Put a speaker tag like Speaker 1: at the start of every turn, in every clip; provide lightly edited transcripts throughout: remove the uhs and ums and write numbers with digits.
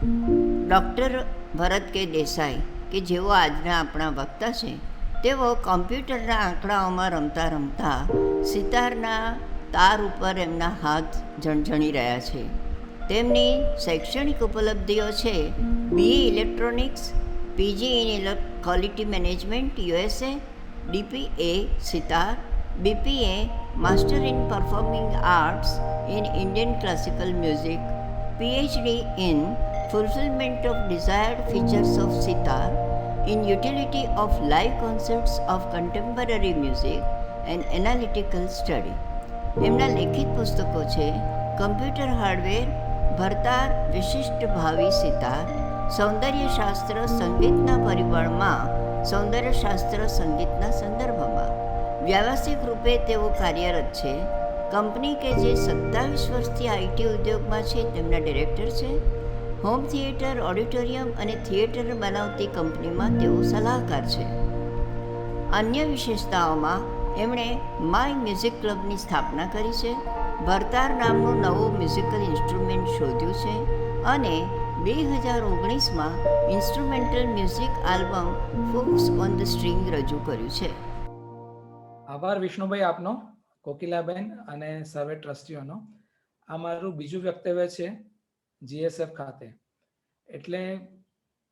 Speaker 1: Doctor ભરત કે દેસાઈ કે જેઓ આજના આપણા વક્તા છે, તેઓ કમ્પ્યુટરના આંકડાઓમાં રમતા રમતા સિતારના તાર ઉપર એમના હાથ ઝણઝણી રહ્યા છે. તેમની શૈક્ષણિક ઉપલબ્ધિઓ છે BA electronics, PG in quality management USA, DPA sitar, BPA master in performing arts in Indian classical music, PhD in fulfillment of desired features of sitar, in utility of live concerts of contemporary music and analytical study. એમના લેખિત પુસ્તકો છે computer hardware, ભરતાર વિશિષ્ટ ભાવિ સિતાર, સૌંદર્યશાસ્ત્ર સંગીતના પરિબળમાં, સૌંદર્યશાસ્ત્ર સંગીતના સંદર્ભમાં. વ્યાવસાયિક રૂપે તેઓ કાર્યરત છે. કંપની કે જે 27 વર્ષથી આઈટી ઉદ્યોગમાં છે તેમના ડિરેક્ટર છે. હોમ થિયેટર, ઓડિટોરિયમ અને થિયેટર બનાવતી કંપનીમાં તેઓ સલાહકાર છે. અન્ય વિશેષતાઓમાં એમણે માય મ્યુઝિક ક્લબની સ્થાપના કરી છે, ભરતાર નામનું નવું મ્યુઝિકલ ઇન્સ્ટ્રુમેન્ટ શોધ્યું છે અને 2019માં instrumental music album folks on the string રજૂ કર્યું છે.
Speaker 2: આભાર વિષ્ણુભાઈ આપનો, કોકિલાબેન અને સર્વે ટ્રસ્ટીઓનો. આ મારું બીજું વક્તવ્ય છે GSF ખાતે, એટલે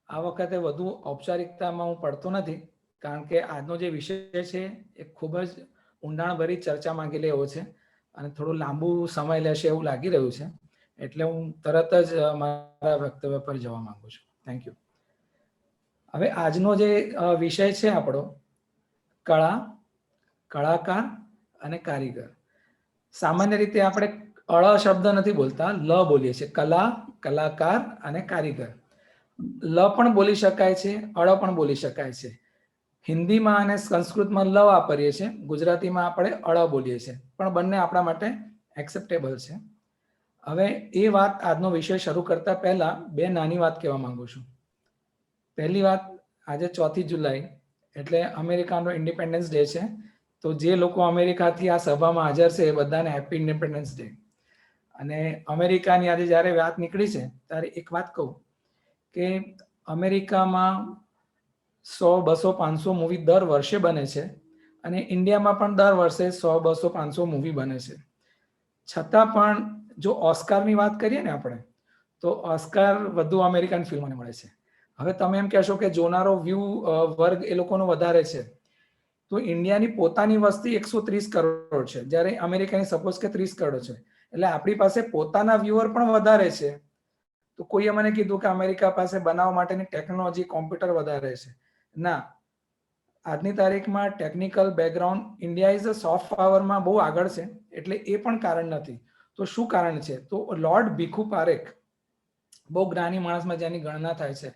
Speaker 2: આ વખતે વધુ ઔપચારિકતામાં હું પડતો નથી, કારણ કે આજનો જે વિષય છે એ ખૂબ જ ઊંડાણભરી ચર્ચા માંગી લે એવો છે અને થોડું લાંબુ સમય લેશે એવું લાગી રહ્યું છે, એટલે હું તરત જ મારા વક્તવ્ય પર જવા માંગુ છું. Thank you. હવે આજનો જે વિષય છે આપણો કળા, કળાકાર અને કારીગર. સામાન્ય રીતે આપણે અળ શબ્દ નથી બોલતા, લ બોલીએ છીએ. કલા, કલાકાર અને કારીગર. લ પણ બોલી શકાય છે, અળ પણ બોલી શકાય છે. હિન્દીમાં અને સંસ્કૃતમાં લ વાપરીએ છીએ, ગુજરાતીમાં આપણે અળ બોલીએ છીએ, પણ બંને આપણા માટે એક્સેપ્ટેબલ છે. હવે એ વાત, આજનો વિષય શરૂ કરતા પહેલા બે નાની વાત કહેવા માંગુ છું. પહેલી વાત, આજે 4 જુલાઈ એટલે અમેરિકાનો ઇન્ડિપેન્ડન્સ ડે છે. તો જે લોકો અમેરિકાથી આ સભામાં હાજર છે એ બધાને હેપી ઇન્ડિપેન્ડન્સ ડે. અને અમેરિકાની આજે જ્યારે વાત નીકળી છે ત્યારે એક વાત કહું કે અમેરિકામાં 100, 200, 500 મૂવી દર વર્ષે બને છે અને ઇન્ડિયામાં પણ દર વર્ષે 100, 200, 500 મૂવી બને છે. છતાં પણ જો ઓસ્કારની વાત કરીએ ને આપણે, તો ઓસ્કાર વધુ અમેરિકન ફિલ્મોને મળે છે. હવે તમે એમ કહેશો કે જોનારો વ્યૂ વર્ગ એ લોકોનો વધારે છે, તો ઇન્ડિયાની પોતાની વસ્તી 130 કરોડ છે, જ્યારે અમેરિકાની સપોઝ કે 30 કરોડ છે, એટલે આપણી પાસે પોતાના વ્યુઅર પણ વધારે છે. તો કોઈએ મને કીધું કે અમેરિકા પાસે બનાવવા માટેની ટેકનોલોજી, કોમ્પ્યુટર વધારે છે. ના, આજની તારીખમાં technical background India is a soft પાવરમાં બહુ આગળ છે, એટલે એ પણ કારણ નથી. તો શું કારણ છે? તો લોર્ડ ભીખુ પારેખ, બહુ જ્ઞાની માણસમાં જેની ગણના થાય છે,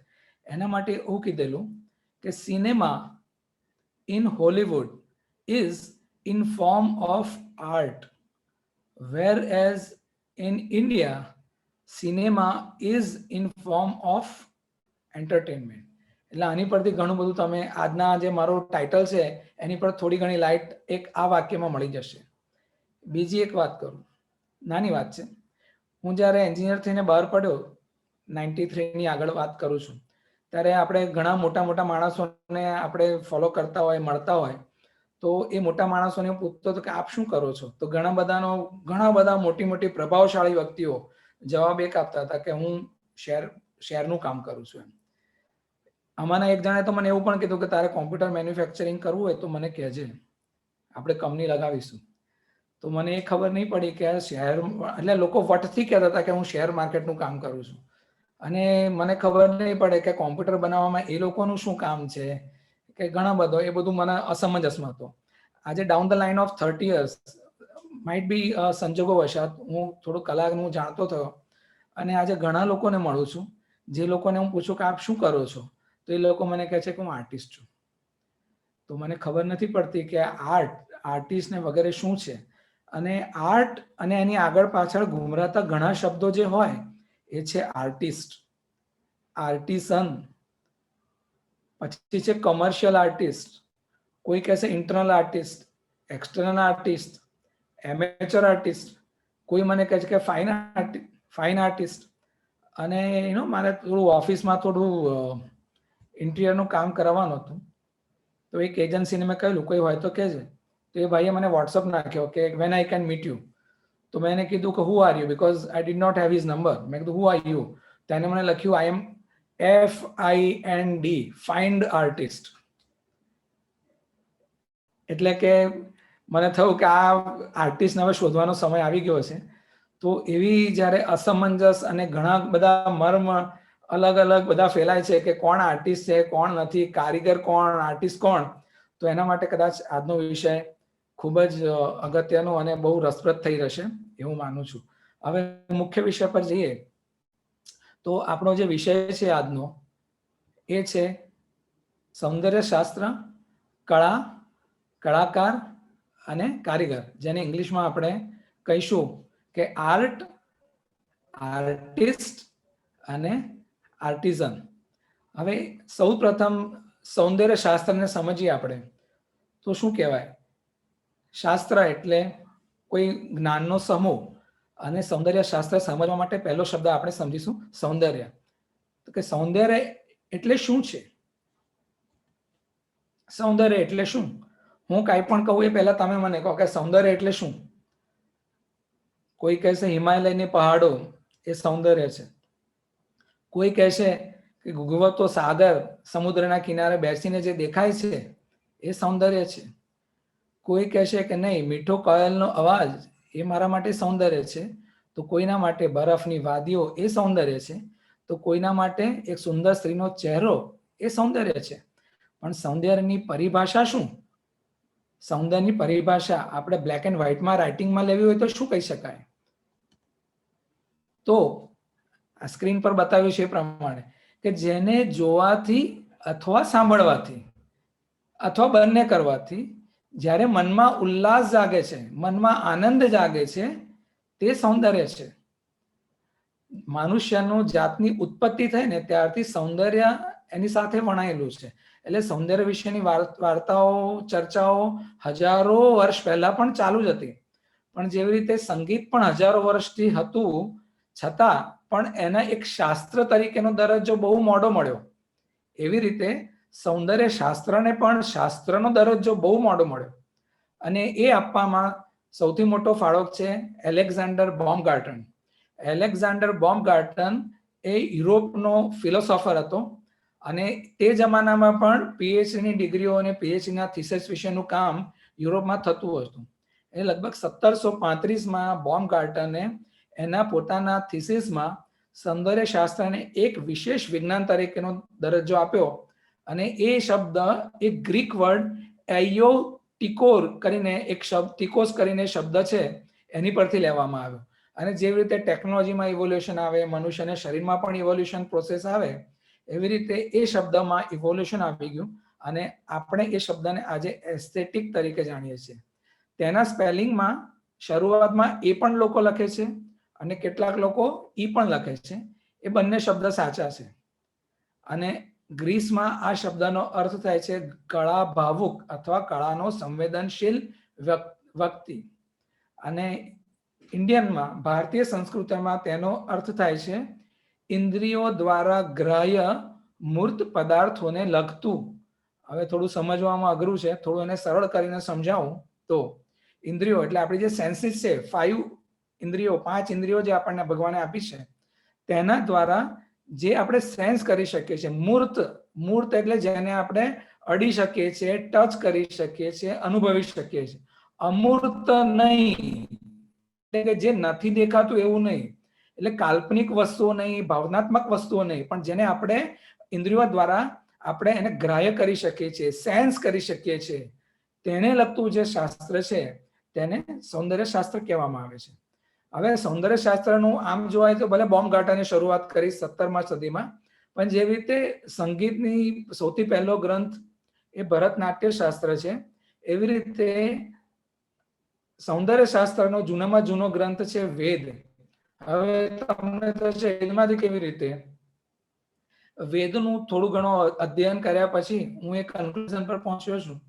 Speaker 2: એના માટે એવું કીધેલું કે cinema in Hollywood is in form of art, whereas in India cinema is in form of entertainment. એટલે આની પરથી ઘણું બધું તમે આજના જે મારો ટાઇટલ છે એની પર થોડી ઘણી લાઇટ એક આ વાક્યમાં મળી જશે. બીજી એક વાત કરું, નાની વાત છે. હું જ્યારે એન્જિનિયર થઈને બહાર પડ્યો, 93ની આગળ વાત કરું છું, ત્યારે આપણે ઘણા મોટા મોટા માણસોને આપણે ફોલો કરતા હોય, મળતા હોય, તો એ મોટા માણસોને પૂછતો હતો કે આપ શું કરો છો? તો ઘણા બધા મોટી મોટી પ્રભાવશાળી વ્યક્તિઓ જવાબ એક આપતા હતા કે હું શેરનું કામ કરું છું. એમ આમાંના એક જણે તો મને એવું પણ કીધું કે તારે કોમ્પ્યુટર મેન્યુફેક્ચરિંગ કરવું હોય તો મને કહેજે, આપણે કંપની લગાવીશું. તો મને એ ખબર નહીં પડી કે શેર એટલે લોકો વટથી કહેતા હતા કે હું શેર માર્કેટનું કામ કરું છું, અને મને ખબર નહીં પડે કે કોમ્પ્યુટર બનાવવામાં એ લોકોનું શું કામ છે કે ઘણા બધો, એ બધું મને અસમંજસમાં હતો. આજે down the line of 30 years might be સંજોગો વશાત હું થોડું કલાનું જાણતો થયો, અને આજે ઘણા લોકોને મળું છું, જે લોકોને હું પૂછું કે આપ શું કરો છો, તો એ લોકો મને કહે છે કે હું આર્ટિસ્ટ છું. તો મને ખબર નથી પડતી કે આર્ટિસ્ટ ને વગેરે શું છે. અને આર્ટ અને એની આગળ પાછળ ઘૂમરાતા ઘણા શબ્દો જે હોય એ છે આર્ટિસ્ટ, આર્ટિસન, પછી છે કોમર્શિયલ આર્ટિસ્ટ, કોઈ કહેશે internal artist, external artist, amateur artist, કોઈ મને કહે છે કે ફાઇન આર્ટિસ્ટ, અને મારે થોડું ઓફિસમાં થોડું ઇન્ટિરિયરનું કામ કરાવવાનું હતું. તો એક એજન્સીને મેં કહેલું કોઈ હોય તો કહેજે. તો એ ભાઈએ મને વોટ્સઅપ નાખ્યો કે when I can meet you. તો મેં એને કીધું કે who are you, because I did not have his number. મેં કીધું હુ આર યુ. તો એને મને લખ્યું I am FIND, find artist. એટલે કે મને થયું કે આ આર્ટિસ્ટને હવે શોધવાનો સમય આવી ગયો છે. તો એવી જ્યારે અસમંજસ અને ઘણા બધા મર્મ અલગ અલગ બધા ફેલાય છે કે કોણ આર્ટિસ્ટ છે, કોણ નથી, કારીગર કોણ, આર્ટિસ્ટ કોણ. તો એના માટે કદાચ આજનો વિષય ખૂબ જ અગત્યનો અને બહુ રસપ્રદ થઈ રહેશે એવું માનું છું. હવે મુખ્ય વિષય પર જઈએ તો આપણો જે વિષય છે આજનો એ છે સૌંદર્ય શાસ્ત્ર, કળા, કલાકાર અને કારીગર, જેને ઇંગ્લિશમાં આપણે કહીશું કે આર્ટ, આર્ટિસ્ટ અને આર્ટિઝન. હવે સૌ પ્રથમ સૌંદર્ય શાસ્ત્રને સમજીએ આપણે તો શું કહેવાય? શાસ્ત્ર એટલે કોઈ જ્ઞાનનો સમૂહ, અને સૌંદર્ય શાસ્ત્ર સમજવા માટે પહેલો શબ્દ આપણે સમજીશું સૌંદર્ય. તો કે સૌંદર્ય એટલે શું છે? સૌંદર્ય એટલે શું? હું કાંઈ પણ કહું એ પહેલા તમે મને કહો કે સૌંદર્ય એટલે શું? કોઈ કહેશે હિમાલયની પહાડો એ સૌંદર્ય છે. કોઈ કહેશે કે ગુગવતો સાગર સમુદ્રના કિનારે બેસીને જે દેખાય છે એ સૌંદર્ય છે. કોઈ કહેશે કે નહીં, મીઠો કોયલનો અવાજ એ મારા માટે સૌંદર્ય છે. તો કોઈના માટે બરફની વાદીઓ એ સૌંદર્ય છે. તો કોઈના માટે એક સુંદર સ્ત્રીનો ચહેરો એ સૌંદર્ય છે. પણ સૌંદર્યની પરિભાષા શું? સૌંદર્યની પરિભાષા આપણે બ્લેક એન્ડ વ્હાઇટમાં રાઇટિંગમાં લેવી હોય તો શું કહી શકાય? તો આ સ્ક્રીન પર બતાવ્યું છે એ પ્રમાણે કે જેને જોવાથી અથવા સાંભળવાથી અથવા બંને કરવાથી જ્યારે મનમાં ઉલ્લાસ જાગે છે, મનમાં આનંદ જાગે છે, તે સૌંદર્ય છે. મનુષ્યનું જાતની ઉત્પત્તિ થઈ ને ત્યારથી સૌંદર્ય એની સાથે વણાયેલું છે. એટલે સૌંદર્ય વિશેની વાર્તાઓ, ચર્ચાઓ હજારો વર્ષ પહેલા પણ ચાલુ જ હતી. પણ જેવી રીતે સંગીત પણ હજારો વર્ષથી હતું, છતાં પણ એને એક શાસ્ત્ર તરીકેનો દરજ્જો બહુ મોડો મળ્યો. એવી રીતે સૌંદર્ય શાસ્ત્રને પણ શાસ્ત્રનો દરજ્જો બહુ મોડો મળ્યો. અને એ આપવામાં સૌથી મોટો ફાળો છે એલેક્ઝાન્ડર બોમ્ગાર્ટન. એલેક્ઝાન્ડર બોમ્ગાર્ટન એ યુરોપનો ફિલોસોફર હતો અને તે જમાનામાં પણ પીએચડીની ડિગ્રીઓ અને પીએચડીના થીસીસ વિશેનું કામ યુરોપમાં થતું હતું. એ લગભગ 1735માં બોમ્ગાર્ટને એના પોતાના થીસીસમાં સૌંદર્ય શાસ્ત્રને એક વિશેષ વિજ્ઞાન તરીકેનો દરજ્જો આપ્યો. અને એ શબ્દ એક ગ્રીક વર્ડ એયોટિકોર કરીને એક શબ્દ, ટિકોસ કરીને શબ્દ છે, એની પરથી લેવામાં આવ્યો. અને જેવી રીતે ટેકનોલોજીમાં ઇવોલ્યુશન આવે, મનુષ્યના શરીરમાં પણ ઇવોલ્યુશન પ્રોસેસ આવે, એવી રીતે એ શબ્દમાં ઇવોલ્યુશન આવી ગયું અને આપણે એ શબ્દને આજે એસ્થેટિક તરીકે જાણીએ છીએ. તેના સ્પેલિંગમાં શરૂઆતમાં એ પણ લોકો લખે છે અને કેટલાક લોકો ઈ પણ લખે છે. એ બંને શબ્દ સાચા છે. અને ગ્રીસમાં આ શબ્દનો અર્થ થાય છે કળા ભાવુક અથવા કળાનો સંવેદનશીલ વ્યક્તિ. અને ઇન્ડિયનમાં, ભારતીય સંસ્કૃતિમાં તેનો અર્થ થાય છે ઇન્દ્રિયો દ્વારા ગ્રાહ્ય મૂર્ત પદાર્થોને લગતું. હવે થોડું સમજવામાં અઘરું છે, થોડું એને સરળ કરીને સમજાવું તો ઇન્દ્રિયો એટલે આપણી જે સેન્સીસ છે, 5 ઇન્દ્રિયો, 5 ઇન્દ્રિયો જે આપણને ભગવાને આપી છે, તેના દ્વારા જે આપણે સેન્સ કરી શકીએ છીએ. મૂર્ત, મૂર્ત એટલે જેને આપણે અડી શકીએ છીએ, ટચ કરી શકીએ છીએ, અનુભવી શકીએ છીએ. અમૂર્ત નહીં, એટલે કે જે નથી દેખાતું એવું નહીં, એટલે કાલ્પનિક વસ્તુઓ નહીં, ભાવનાત્મક વસ્તુઓ નહીં, પણ જેને આપણે ઇન્દ્રિયો દ્વારા આપણે એને ગ્રાહ્ય કરી શકીએ છીએ, સેન્સ કરી શકીએ છીએ, તેને લગતું જે શાસ્ત્ર છે તેને સૌંદર્ય શાસ્ત્ર કહેવામાં આવે છે. હવે સૌંદર્ય શાસ્ત્રનું આમ જોવાય તો ભલે બોમ્ગાર્ટને શરૂઆત કરી 17મા સદીમાં, પણ જેવી રીતે સંગીતની સૌથી પહેલો ગ્રંથ એ ભરતનાટ્ય શાસ્ત્ર છે, એવી રીતે સૌંદર્ય શાસ્ત્રનો જૂનામાં જૂનો ગ્રંથ છે વેદ. હવે તમને થશે વેદમાંથી કેવી રીતે? વેદનું થોડું ઘણું અધ્યયન કર્યા પછી હું એક કન્ક્લુઝન પર પહોંચ્યો છું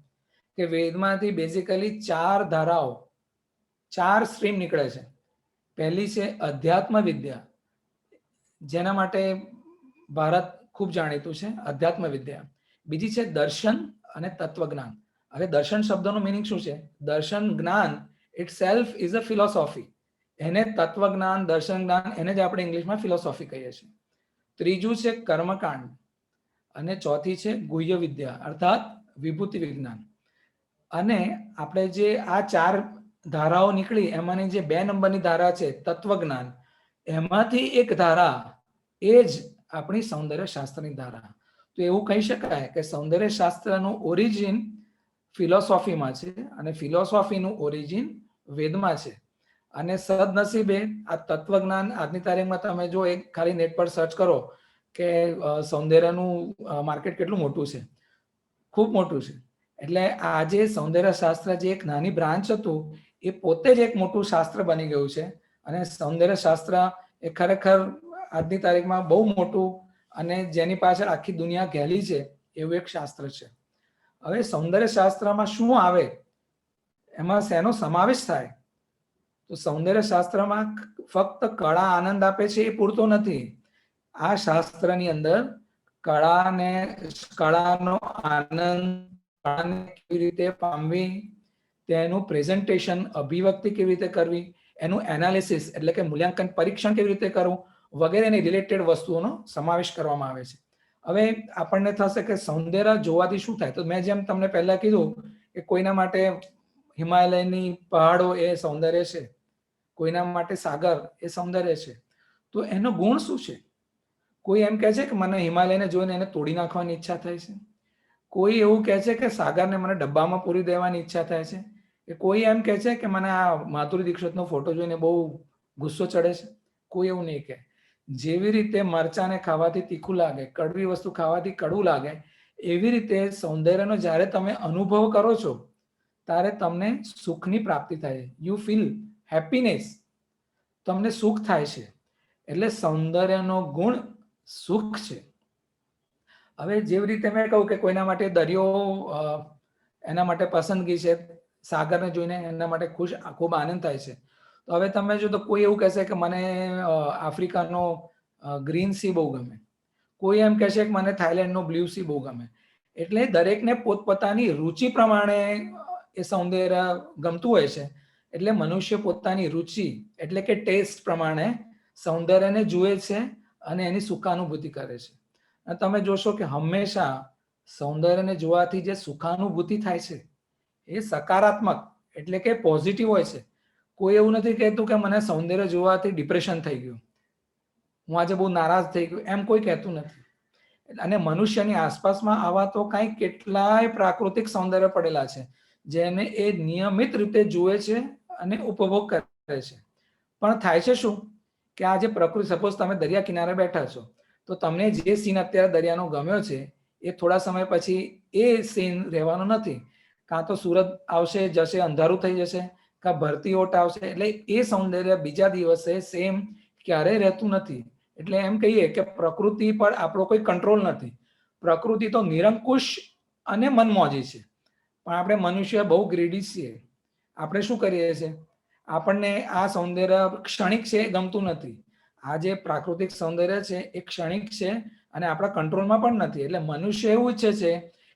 Speaker 2: કે વેદમાંથી બેઝિકલી 4 ધારાઓ, 4 સ્ટ્રીમ નીકળે છે. પહેલી છે અધ્યાત્મ વિદ્યા, જેના માટે ભારત ખૂબ જાણીતું છે, અધ્યાત્મ વિદ્યા. બીજી છે દર્શન અને તત્વજ્ઞાન. હવે દર્શન શબ્દનો મિનિંગ શું છે? દર્શન જ્ઞાન it self is a philosophy. એને તત્વજ્ઞાન, દર્શન જ્ઞાન, એને જ આપણે ઇંગ્લિશમાં ફિલોસોફી કહીએ છીએ. ત્રીજું છે કર્મકાંડ અને ચોથી છે ગુહ્ય વિદ્યા અર્થાત વિભૂતિ વિજ્ઞાન. અને આપણે જે આ 4 ધારાઓ નીકળી એમાંની જે 2 નંબરની ધારા છે તત્વજ્ઞાન, એમાંથી એક ધારા એ જ આપણી સૌંદર્ય શાસ્ત્રની ધારા. તો એવું કહી શકાય કે સૌંદર્ય શાસ્ત્રનું ઓરિજિન ફિલોસોફીમાં છે અને ફિલોસોફીનું ઓરિજિન વેદમાં છે. અને સદનસીબે આ તત્વજ્ઞાન આજની તારીખમાં તમે જો એક ખાલી નેટ પર સર્ચ કરો કે સૌંદર્યનું માર્કેટ કેટલું મોટું છે, ખૂબ મોટું છે. એટલે આજે સૌંદર્ય શાસ્ત્ર જે એક નાની બ્રાન્ચ હતું એ પોતે જ એક મોટું શાસ્ત્ર બની ગયું છે. અને સૌંદર્ય શાસ્ત્ર એ ખરેખર આજની તારીખમાં બહુ મોટું અને જેની પાછળ આખી દુનિયા ઘેલી છે એવું એક શાસ્ત્ર છે. હવે સૌંદર્ય શાસ્ત્રમાં શું આવે, એમાં શેનો સમાવેશ થાય? તો સૌંદર્ય શાસ્ત્રમાં ફક્ત કળા આનંદ આપે છે એ પૂરતો નથી. આ શાસ્ત્રની અંદર કળાનો આનંદ, કળાને કેવી રીતે પામવી, તેનું પ્રેઝન્ટેશન, અભિવ્યક્તિ કેવી રીતે કરવી, એનું એનાલિસિસ એટલે કે મૂલ્યાંકન પરીક્ષણ કેવી રીતે કરવું વગેરેની રિલેટેડ વસ્તુઓનો સમાવેશ કરવામાં આવે છે. હવે આપણને થશે કે સૌંદર્ય જોવાથી શું થાય? તો મેં જેમ તમને પહેલા કીધું કે કોઈના માટે હિમાલયની પહાડો એ સૌંદર્ય છે, કોઈના માટે સાગર એ સૌંદર્ય છે. તો એનો ગુણ શું છે? કોઈ એમ કહે છે કે મને હિમાલયને જોઈને એને તોડી નાખવાની ઈચ્છા થાય છે. કોઈ એવું કહે છે કે સાગરને મને ડબ્બામાં પૂરી દેવાની ઈચ્છા થાય છે. કે કોઈ એમ કહે છે કે મને આ માધુરી દીક્ષિતનો ફોટો જોઈને બહુ ગુસ્સો ચડે છે. કોઈ એવું નહીં કહે. જેવી રીતે મરચાને ખાવાથી તીખું લાગે, કડવી વસ્તુ ખાવાથી કડવું લાગે, એવી રીતે સૌંદર્યનો જ્યારે તમે અનુભવ કરો છો ત્યારે તમને સુખની પ્રાપ્તિ થાય છે. યુ ફીલ હેપીનેસ, તમને સુખ થાય છે. એટલે સૌંદર્યનો ગુણ સુખ છે. હવે જેવી રીતે મેં કહ્યું કે કોઈના માટે દરિયો એના માટે પસંદગી છે, સાગરને જોઈને એના માટે ખૂબ આનંદ થાય છે. તો હવે તમે જો તો કોઈ એવું કહેશે કે મને આફ્રિકાનો ગ્રીન સી બહુ ગમે, કોઈ એમ કહેશે કે મને થાઈલેન્ડનો બ્લુ સી બહુ ગમે. એટલે દરેકને પોતપોતાની રુચિ પ્રમાણે એ સૌંદર્ય ગમતું હોય છે. એટલે મનુષ્ય પોતાની રુચિ એટલે કે ટેસ્ટ પ્રમાણે સૌંદર્યને જુએ છે અને એની સુખાનુભૂતિ કરે છે. અને તમે જોશો કે હંમેશા સૌંદર્યને જોવાથી જે સુખાનુભૂતિ થાય છે એ સકારાત્મક એટલે કે પોઝિટિવ હોય છે. કોઈ એવું નથી કહેતું કે મને સૌંદર્ય જોવાથી ડિપ્રેશન થઈ ગયું, હું આજે બહુ નારાજ થઈ ગયું, એમ કોઈ કહેતું નથી. અને મનુષ્યની આસપાસમાં આવા તો કંઈક કેટલાય પ્રાકૃતિક સૌંદર્ય પડેલા છે જેને એ નિયમિત રીતે જુએ છે અને ઉપભોગ કરે છે. પણ થાય છે શું કે આ જે પ્રકૃતિ, સપોઝ તમે દરિયા કિનારે બેઠા છો તો તમને જે સીન અત્યારે દરિયાનો ગમ્યો છે એ થોડા સમય પછી એ સીન રહેવાનો નથી. કાં તો સુરત આવશે જશે, અંધારું થઈ જશે, કાં ભરતી ઓટ આવશે. એટલે એ સૌંદર્ય બીજા દિવસે સેમ ક્યારેય રહેતું નથી. એટલે એમ કહીએ કે પ્રકૃતિ પર આપણો કોઈ કંટ્રોલ નથી. પ્રકૃતિ તો નિરંકુશ અને મનમોજી છે, પણ આપણે મનુષ્ય બહુ ગ્રીડી છીએ. આપણે શું કરીએ છીએ? આપણને આ સૌંદર્ય ક્ષણિક છે એ ગમતું નથી. આ જે પ્રાકૃતિક સૌંદર્ય છે એ ક્ષણિક છે અને આપણા કંટ્રોલમાં પણ નથી. એટલે મનુષ્ય એવું ઈચ્છે છે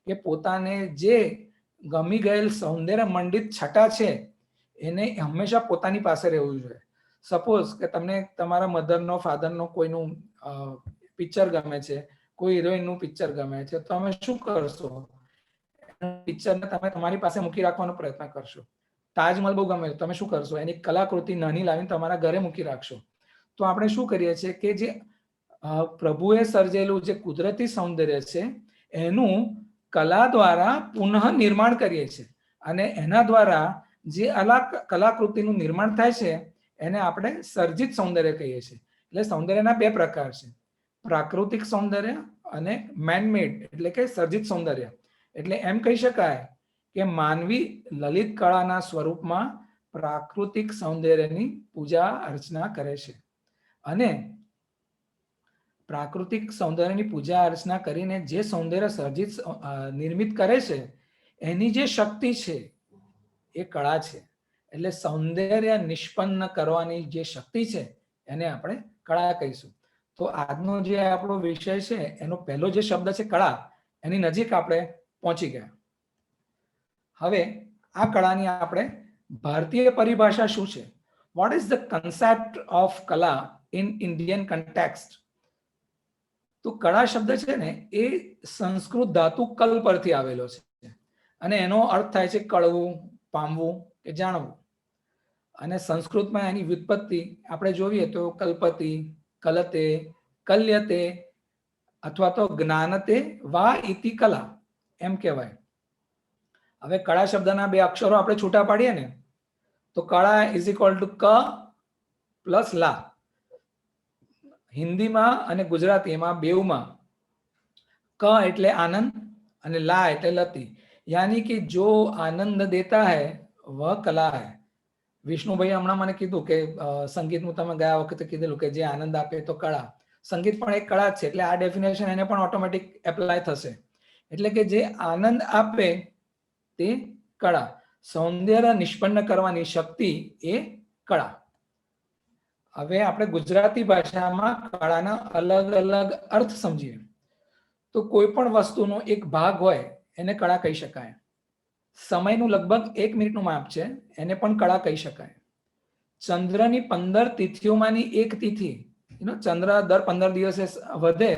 Speaker 2: કે પોતાને જે ગમી ગયેલ સૌંદર્ય મંડિત છટા છે એને હંમેશા પોતાની પાસે રહેવું જોઈએ. સપોઝ કે તમને તમારા મધરનો, ફાધરનો કોઈનું પિક્ચર ગમે છે, કોઈ હિરોઈનનું પિક્ચર ગમે છે, તો તમે શું કરશો? પિક્ચરને તમે તમારી પાસે મૂકી રાખવાનો પ્રયત્ન કરશો. તાજમહલ બહુ ગમે, તમે શું કરશો? એની કલાકૃતિ નાની લાવીને તમારા ઘરે મૂકી રાખશો. તો આપણે શું કરીએ છીએ કે જે પ્રભુએ સર્જેલું જે કુદરતી સૌંદર્ય છે એનું કલા દ્વારા પુનઃ નિર્માણ કરીએ છીએ અને એના દ્વારા જે અલગ કલાકૃતિનું નિર્માણ થાય છે એને આપણે સર્જિત સૌંદર્ય કહીએ છીએ. એટલે સૌંદર્યના 2 પ્રકાર છે, પ્રાકૃતિક સૌંદર્ય અને મેનમેડ એટલે કે સર્જિત સૌંદર્ય. એટલે એમ કહી શકાય કે માનવી લલિત કળાના સ્વરૂપમાં પ્રાકૃતિક સૌંદર્યની પૂજા અર્ચના કરે છે અને પ્રાકૃતિક સૌંદર્યની પૂજા અર્ચના કરીને જે સૌંદર્ય સર્જિત નિર્મિત કરે છે એની જે શક્તિ છે એ કળા છે. એટલે સૌંદર્ય નિષ્પન્ન કરવાની જે શક્તિ છે એને આપણે કળા કહીશું. તો તો આજનો જે આપણો વિષય છે એનો પહેલો જે શબ્દ છે કળા, એની નજીક આપણે પહોંચી ગયા. હવે આ કળાની આપણે ભારતીય પરિભાષા શું છે? What is the concept of કલા ઇન ઇન્ડિયન કન્ટેક્સ્ટ? તો કળા શબ્દ છે ને એ સંસ્કૃત ધાતુ કલ પરથી આવેલો છે અને એનો અર્થ થાય છે કળવું, પામવું કે જાણવું. અને સંસ્કૃતમાં એની વ્યુત્પત્તિ આપણે જોઈએ તો કલ્પતિ, કલતે, કલ્યતે અથવા તો જ્ઞાનતે વા ઇતિ કલા એમ કહેવાય. હવે કળા શબ્દના બે અક્ષરો આપણે છૂટા પાડીએ ને તો કળા ઇઝ ઇક્વલ ટુ ક પ્લસ લા. હિન્દીમાં અને ગુજરાતીમાં બેઉમાં ક એટલે આનંદ અને લા એટલે લતી. યાની કે જો આનંદ દેતા હૈ વહ કલા હૈ. વિષ્ણુભાઈ હમણાં મને કીધું કે સંગીતનું તમે ગયા વખતે કીધેલું કે જે આનંદ આપે તો કળા. સંગીત પણ એક કળા જ છે, એટલે આ ડેફિનેશન એને પણ ઓટોમેટિક એપ્લાય થશે. એટલે કે જે આનંદ આપે તે કળા. સૌંદર્ય નિષ્પન્ન કરવાની શક્તિ એ કળા. હવે આપણે ગુજરાતી ભાષામાં કળાના અલગ અલગ અર્થ સમજીએ તો કોઈ પણ વસ્તુનો એક ભાગ હોય એને કળા કહી શકાય. સમયનું લગભગ 1 મિનિટનું માપ છે, એને પણ કળા કહી શકાય. ચંદ્રની 15 તિથિઓમાંની એક તિથિ, ચંદ્ર દર 15 દિવસે વધે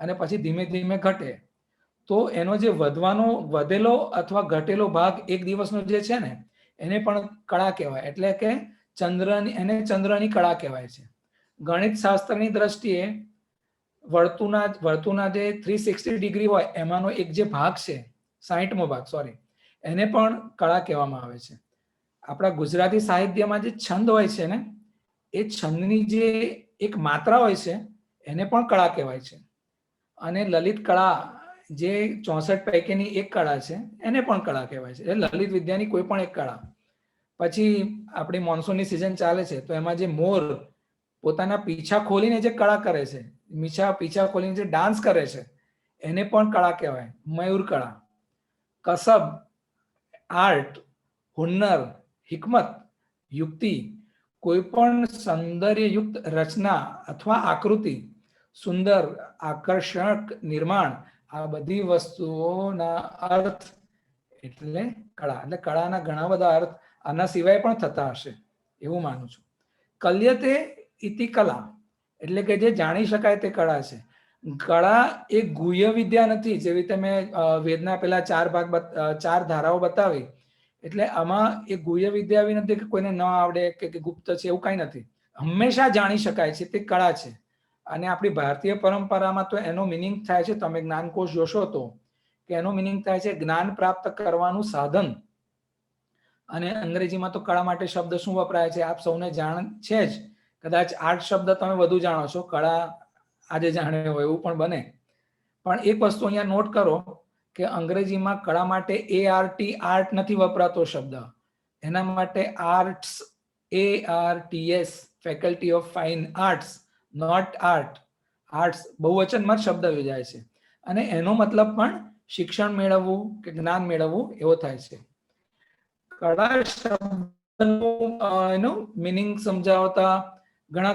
Speaker 2: અને પછી ધીમે ધીમે ઘટે, તો એનો જે વધેલો અથવા ઘટેલો ભાગ એક દિવસનો જે છે ને એને પણ કળા કહેવાય. એટલે કે ચંદ્રની કળા કહેવાય છે. ગણિત શાસ્ત્રની દ્રષ્ટિએ વર્તુળના જે 360 ડિગ્રી હોય એમાંનો એક જે ભાગ છે, 60મો ભાગ, સોરી, એને પણ કળા કહેવામાં આવે છે. આપણા ગુજરાતી સાહિત્યમાં જે છંદ હોય છે ને એ છંદની જે એક માત્રા હોય છે એને પણ કળા કહેવાય છે. અને લલિત કળા જે 64 પૈકીની એક કળા છે એને પણ કળા કહેવાય છે. એટલે લલિત વિદ્યાની કોઈ પણ એક કળા. પછી આપણી મોન્સૂનની સિઝન ચાલે છે તો એમાં જે મોર પોતાના પીછા ખોલીને જે કળા કરે છે, પીછા ખોલીને જે ડાન્સ કરે છે એને પણ કળા કહેવાય, મયુર કળા. કસબ, આર્ટ, હુન્નર, હિકમત, યુક્તિ, કોઈ પણ સૌંદર્યયુક્ત રચના અથવા આકૃતિ, સુંદર આકર્ષક નિર્માણ, આ બધી વસ્તુઓના અર્થ એટલે કળા. એટલે કળાના ઘણા બધા અર્થ આના સિવાય પણ થતા હશે એવું માનું છું. કલ્યતે ઇતિ કલા એટલે કે જે જાણી શકાય તે કળા છે. કળા એ ગુહ્ય વિદ્યા નથી, જેવી તમે વેદના પેલા 4 ધારાઓ બતાવી. એટલે આમાં એ ગુહ્ય વિદ્યા એવી નથી કે કોઈને ન આવડે કે ગુપ્ત છે, એવું કઈ નથી. હંમેશા જાણી શકાય છે, તે કળા છે. અને આપણી ભારતીય પરંપરામાં તો એનો મિનિંગ થાય છે, તમે જ્ઞાનકોશ જોશો તો કે એનો મિનિંગ થાય છે જ્ઞાન પ્રાપ્ત કરવાનું સાધન. અને અંગ્રેજીમાં તો કળા માટે શબ્દ શું વપરાય છે આપ સૌને જાણ છે જ. કદાચ આર્ટ શબ્દ તમે વધુ જાણો છો, કળા આજે જાણ્યો હોય એવું પણ બને. પણ એક વસ્તુ અહીંયા નોટ કરો કે અંગ્રેજીમાં કળા માટે આર્ટ નથી વપરાતો શબ્દ. એના માટે arts, ARTS, faculty of fine arts, not art. Arts બહુવચનમાં જ શબ્દ યોજાય છે અને એનો મતલબ પણ શિક્ષણ મેળવવું કે જ્ઞાન મેળવવું એવો થાય છે. કળા શબ્દનું મિનિંગ સમજાવતા ઘણા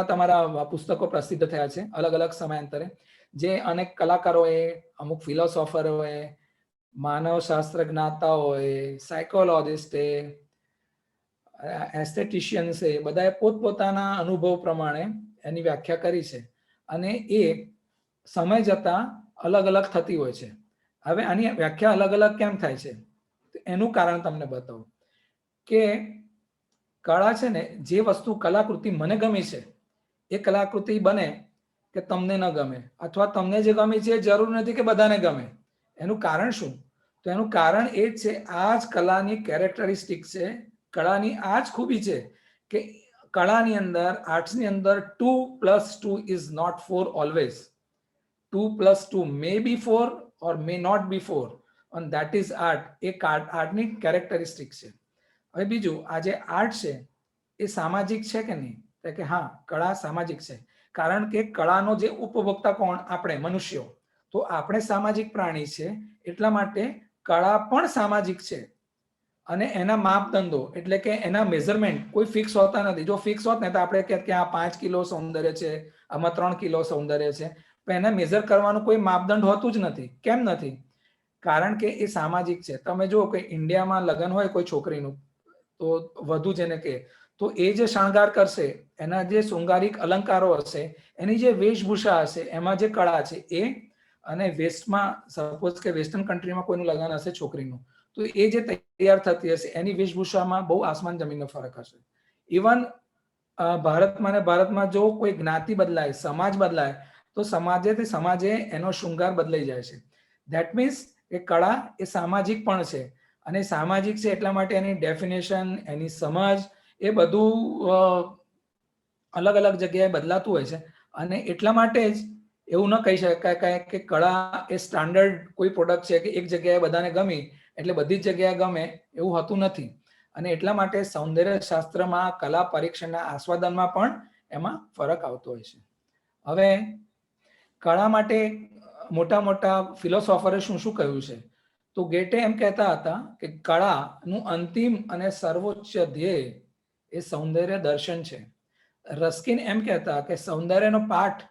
Speaker 2: તમારા પુસ્તકો પ્રસિદ્ધ થયા છે અલગ અલગ સમયાંતરે. જે અનેક કલાકારોએ, અમુક ફિલોસોફરોએ, માનવશાસ્ત્ર જ્ઞાતાઓએ, સાયકોલોજિસ્ટે, એસ્થેટિશિયન્સે બધાએ પોતપોતાના અનુભવ પ્રમાણે એની વ્યાખ્યા કરી છે અને એ સમય જતાં અલગ અલગ થતી હોય છે. હવે આની વ્યાખ્યા અલગ અલગ કેમ થાય છે એનું કારણ તમને બતાવું કે કળા છે ને, જે વસ્તુ કલાકૃતિ મને ગમી છે એ કલાકૃતિ બને કે તમને ન ગમે, અથવા તમને જે ગમી છે જરૂર નથી કે બધાને ગમે. એનું કારણ શું? તો એનું કારણ એ જ છે, આ જ કલાની કેરેક્ટરિસ્ટિક છે, કળાની આ જ ખૂબી છે કે કળાની અંદર, આર્ટ્સની અંદર 2 + 2 is not 4 always. 2 + 2 may be 4 or may not be 4, and that is art. એક આર્ટની કેરેક્ટરિસ્ટિક છે. હવે બીજું, આ જે આર્ટ છે એ સામાજિક છે કે નહીં? કે હા, કળા સામાજિક છે. કારણ કે કળાનો જે ઉપભોક્તા કોણ? આપણે મનુષ્યો. તો આપણે સામાજિક પ્રાણી છે, એટલા માટે કળા પણ સામાજિક છે. અને એના માપદંડો એટલે કે એના મેઝરમેન્ટ કોઈ ફિક્સ હોતા નથી. જો ફિક્સ હોત ને તો આપણે કહેત કે આ 5 કિલો સૌંદર્ય છે, આમાં 3 કિલો સૌંદર્ય છે, પણ એને મેઝર કરવાનું કોઈ માપદંડ હોતું જ નથી. કેમ નથી? કારણ કે એ સામાજિક છે. તમે જુઓ કે ઇન્ડિયામાં લગ્ન હોય કોઈ છોકરીનું, તો વધુ જેને કે તો એ જે શણગાર કરશે, એના જે શૃંગારિક અલંકારો હશે, એની જે વેશભૂષા હશે, એમાં જે કળા છે એ, અને વેસ્ટમાં સપોઝ કે વેસ્ટર્ન કન્ટ્રીમાં કોઈનું લગ્ન હશે છોકરીનું, તો એ જે તૈયાર થતી હશે એની વેશભૂષામાં બહુ આસમાન જમીનનો ફરક હશે. ઇવન ભારતમાં જો કોઈ જ્ઞાતિ બદલાય, સમાજ બદલાય, તો સમાજે એનો શૃંગાર બદલાઈ જાય છે. ધેટ મીન્સ એ કળા એ સામાજિક પણ છે, અને સામાજિક છે એટલા માટે એની ડેફિનેશન, એની સમજ એ બધું અલગ અલગ જગ્યાએ બદલાતું હોય છે. અને એટલા માટે જ એવું ન કહી શકાય કે કળા એ સ્ટાન્ડર્ડ કોઈ પ્રોડક્ટ છે કે એક જગ્યાએ બધાને ગમી એટલે બધી જ જગ્યાએ ગમે, એવું હોતું નથી. અને એટલા માટે સૌંદર્ય શાસ્ત્રમાં કલા પરીક્ષણના આસ્વાદનમાં પણ એમાં ફરક આવતો હોય છે. હવે કળા માટે મોટા મોટા ફિલોસોફરે શું શું કહ્યું છે? તો ગેટે એમ કહેતા હતા કે કળાનું અંતિમ અને સર્વોચ્ચ ધ્યેય એ સૌંદર્ય દર્શન છે. રસ્કિન એમ કહેતા કે સૌંદર્યનો પાઠ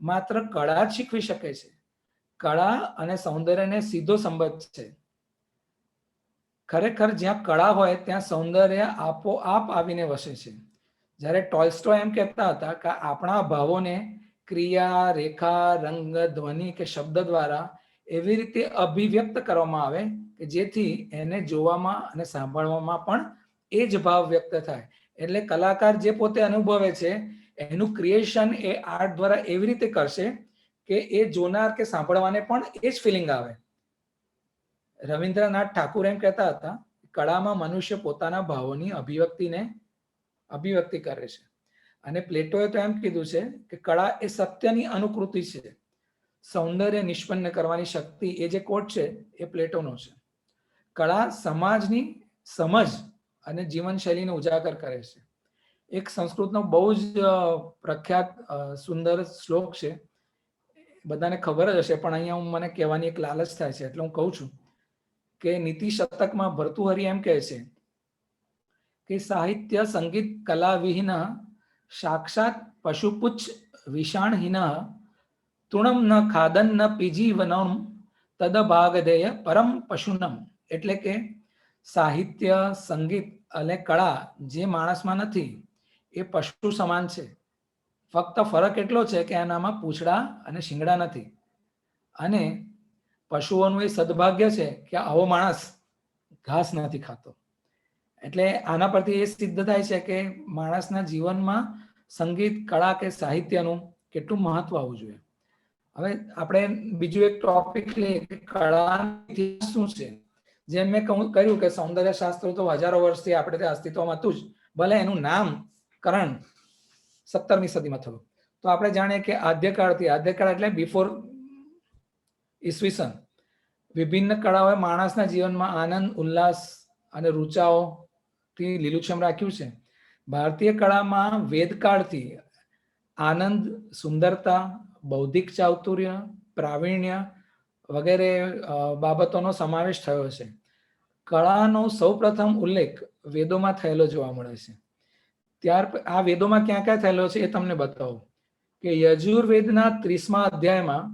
Speaker 2: માત્ર કળા જ શીખવી શકે છે. કળા અને સૌંદર્યને સીધો સંબંધ છે. ખરેખર જ્યાં કળા હોય ત્યાં સૌંદર્ય આપોઆપ આવીને વસે છે. જ્યારે ટોલ્સ્ટોય એમ કહેતા હતા કે આપણા ભાવોને ક્રિયા, રેખા, રંગ, ધ્વનિ કે શબ્દ દ્વારા એવી રીતે અભિવ્યક્ત કરવામાં આવે કે જેથી એને જોવામાં અને સાંભળવામાં પણ એ જ ભાવ વ્યક્ત થાય. એટલે કલાકાર જે પોતે અનુભવે છે એનું ક્રિએશન એ આર્ટ દ્વારા એવી રીતે કરશે કે એ જોનાર કે સાંભળવાને પણ એ જ ફિલિંગ આવે. રવિન્દ્રનાથ ઠાકુર એમ કહેતા હતા, કળામાં મનુષ્ય પોતાના ભાવોની અભિવ્યક્તિ કરે છે. અને પ્લેટોએ તો એમ કીધું છે કે કળા એ સત્યની અનુકૃતિ છે. સૌંદર્ય નિષ્પન્ન કરવાની શક્તિ, એ જે કોટ છે એ પ્લેટોનો છે. કળા સમાજની સમજ અને જીવનશૈલીને ઉજાગર કરે છે. એક સંસ્કૃતનો બહુ જ પ્રખ્યાત સુંદર શ્લોક છે, બધાને ખબર જ હશે, પણ અહીંયા મને કહેવાની એક લાલચ થાય છે એટલે હું કહું છું કે નીતિ શતકમાં ભર્તુહરિ એમ કહે છે કે સાહિત્ય સંગીત કલા વિહીન સાક્ષાત પશુપુચ્છ વિષાણહીન તૃણમ ન ખાદન ન પીજીવનમ તદ ભાગધેય પરમ પશુનમ. એટલે કે સાહિત્ય, સંગીત અને કળા જે માણસમાં નથી એ પશુ સમાન છે. ફક્ત ફરક એટલો છે કે એનામાં પૂંછડા અને શિંગડા નથી. અને પશુઓનું એ સદભાગ્ય છે કે આવો માણસ ઘાસ નથી ખાતો. એટલે આના પરથી એ સિદ્ધ થાય છે કે માણસના જીવનમાં સંગીત, કળા કે સાહિત્યનું કેટલું મહત્વ આવવું જોઈએ. હવે આપણે બીજું એક ટોપિક લઈએ કે કળાનો ઇતિહાસ શું છે. જેમ મેં કહ્યું કે સૌંદર્ય શાસ્ત્ર તો હજારો વર્ષથી આપણે ત્યાં અસ્તિત્વમાં હતું જ, ભલે એનું નામકરણ 17મી સદીમાં થયું. તો આપણે જાણીએ કે આદ્યકાળ એટલે બિફોર ઈસવીસન વિભિન્ન કળાઓએ માણસના જીવનમાં આનંદ, ઉલ્લાસ અને રૂચાઓથી લીલુંછમ રાખ્યું છે. ભારતીય કળામાં વેદકાળથી આનંદ, સુંદરતા, બૌદ્ધિક ચાતુર્ય, પ્રાવીણ્ય વગેરે બાબતોનો સમાવેશ થયો છે. કળાનો સૌપ્રથમ ઉલ્લેખ વેદોમાં થયેલો જોવા મળે છે. ત્યાર આ વેદોમાં ક્યાં ક્યાં થયેલો છે એ તમને બતાવું કે યજુર્વેદના 30મા અધ્યાયમાં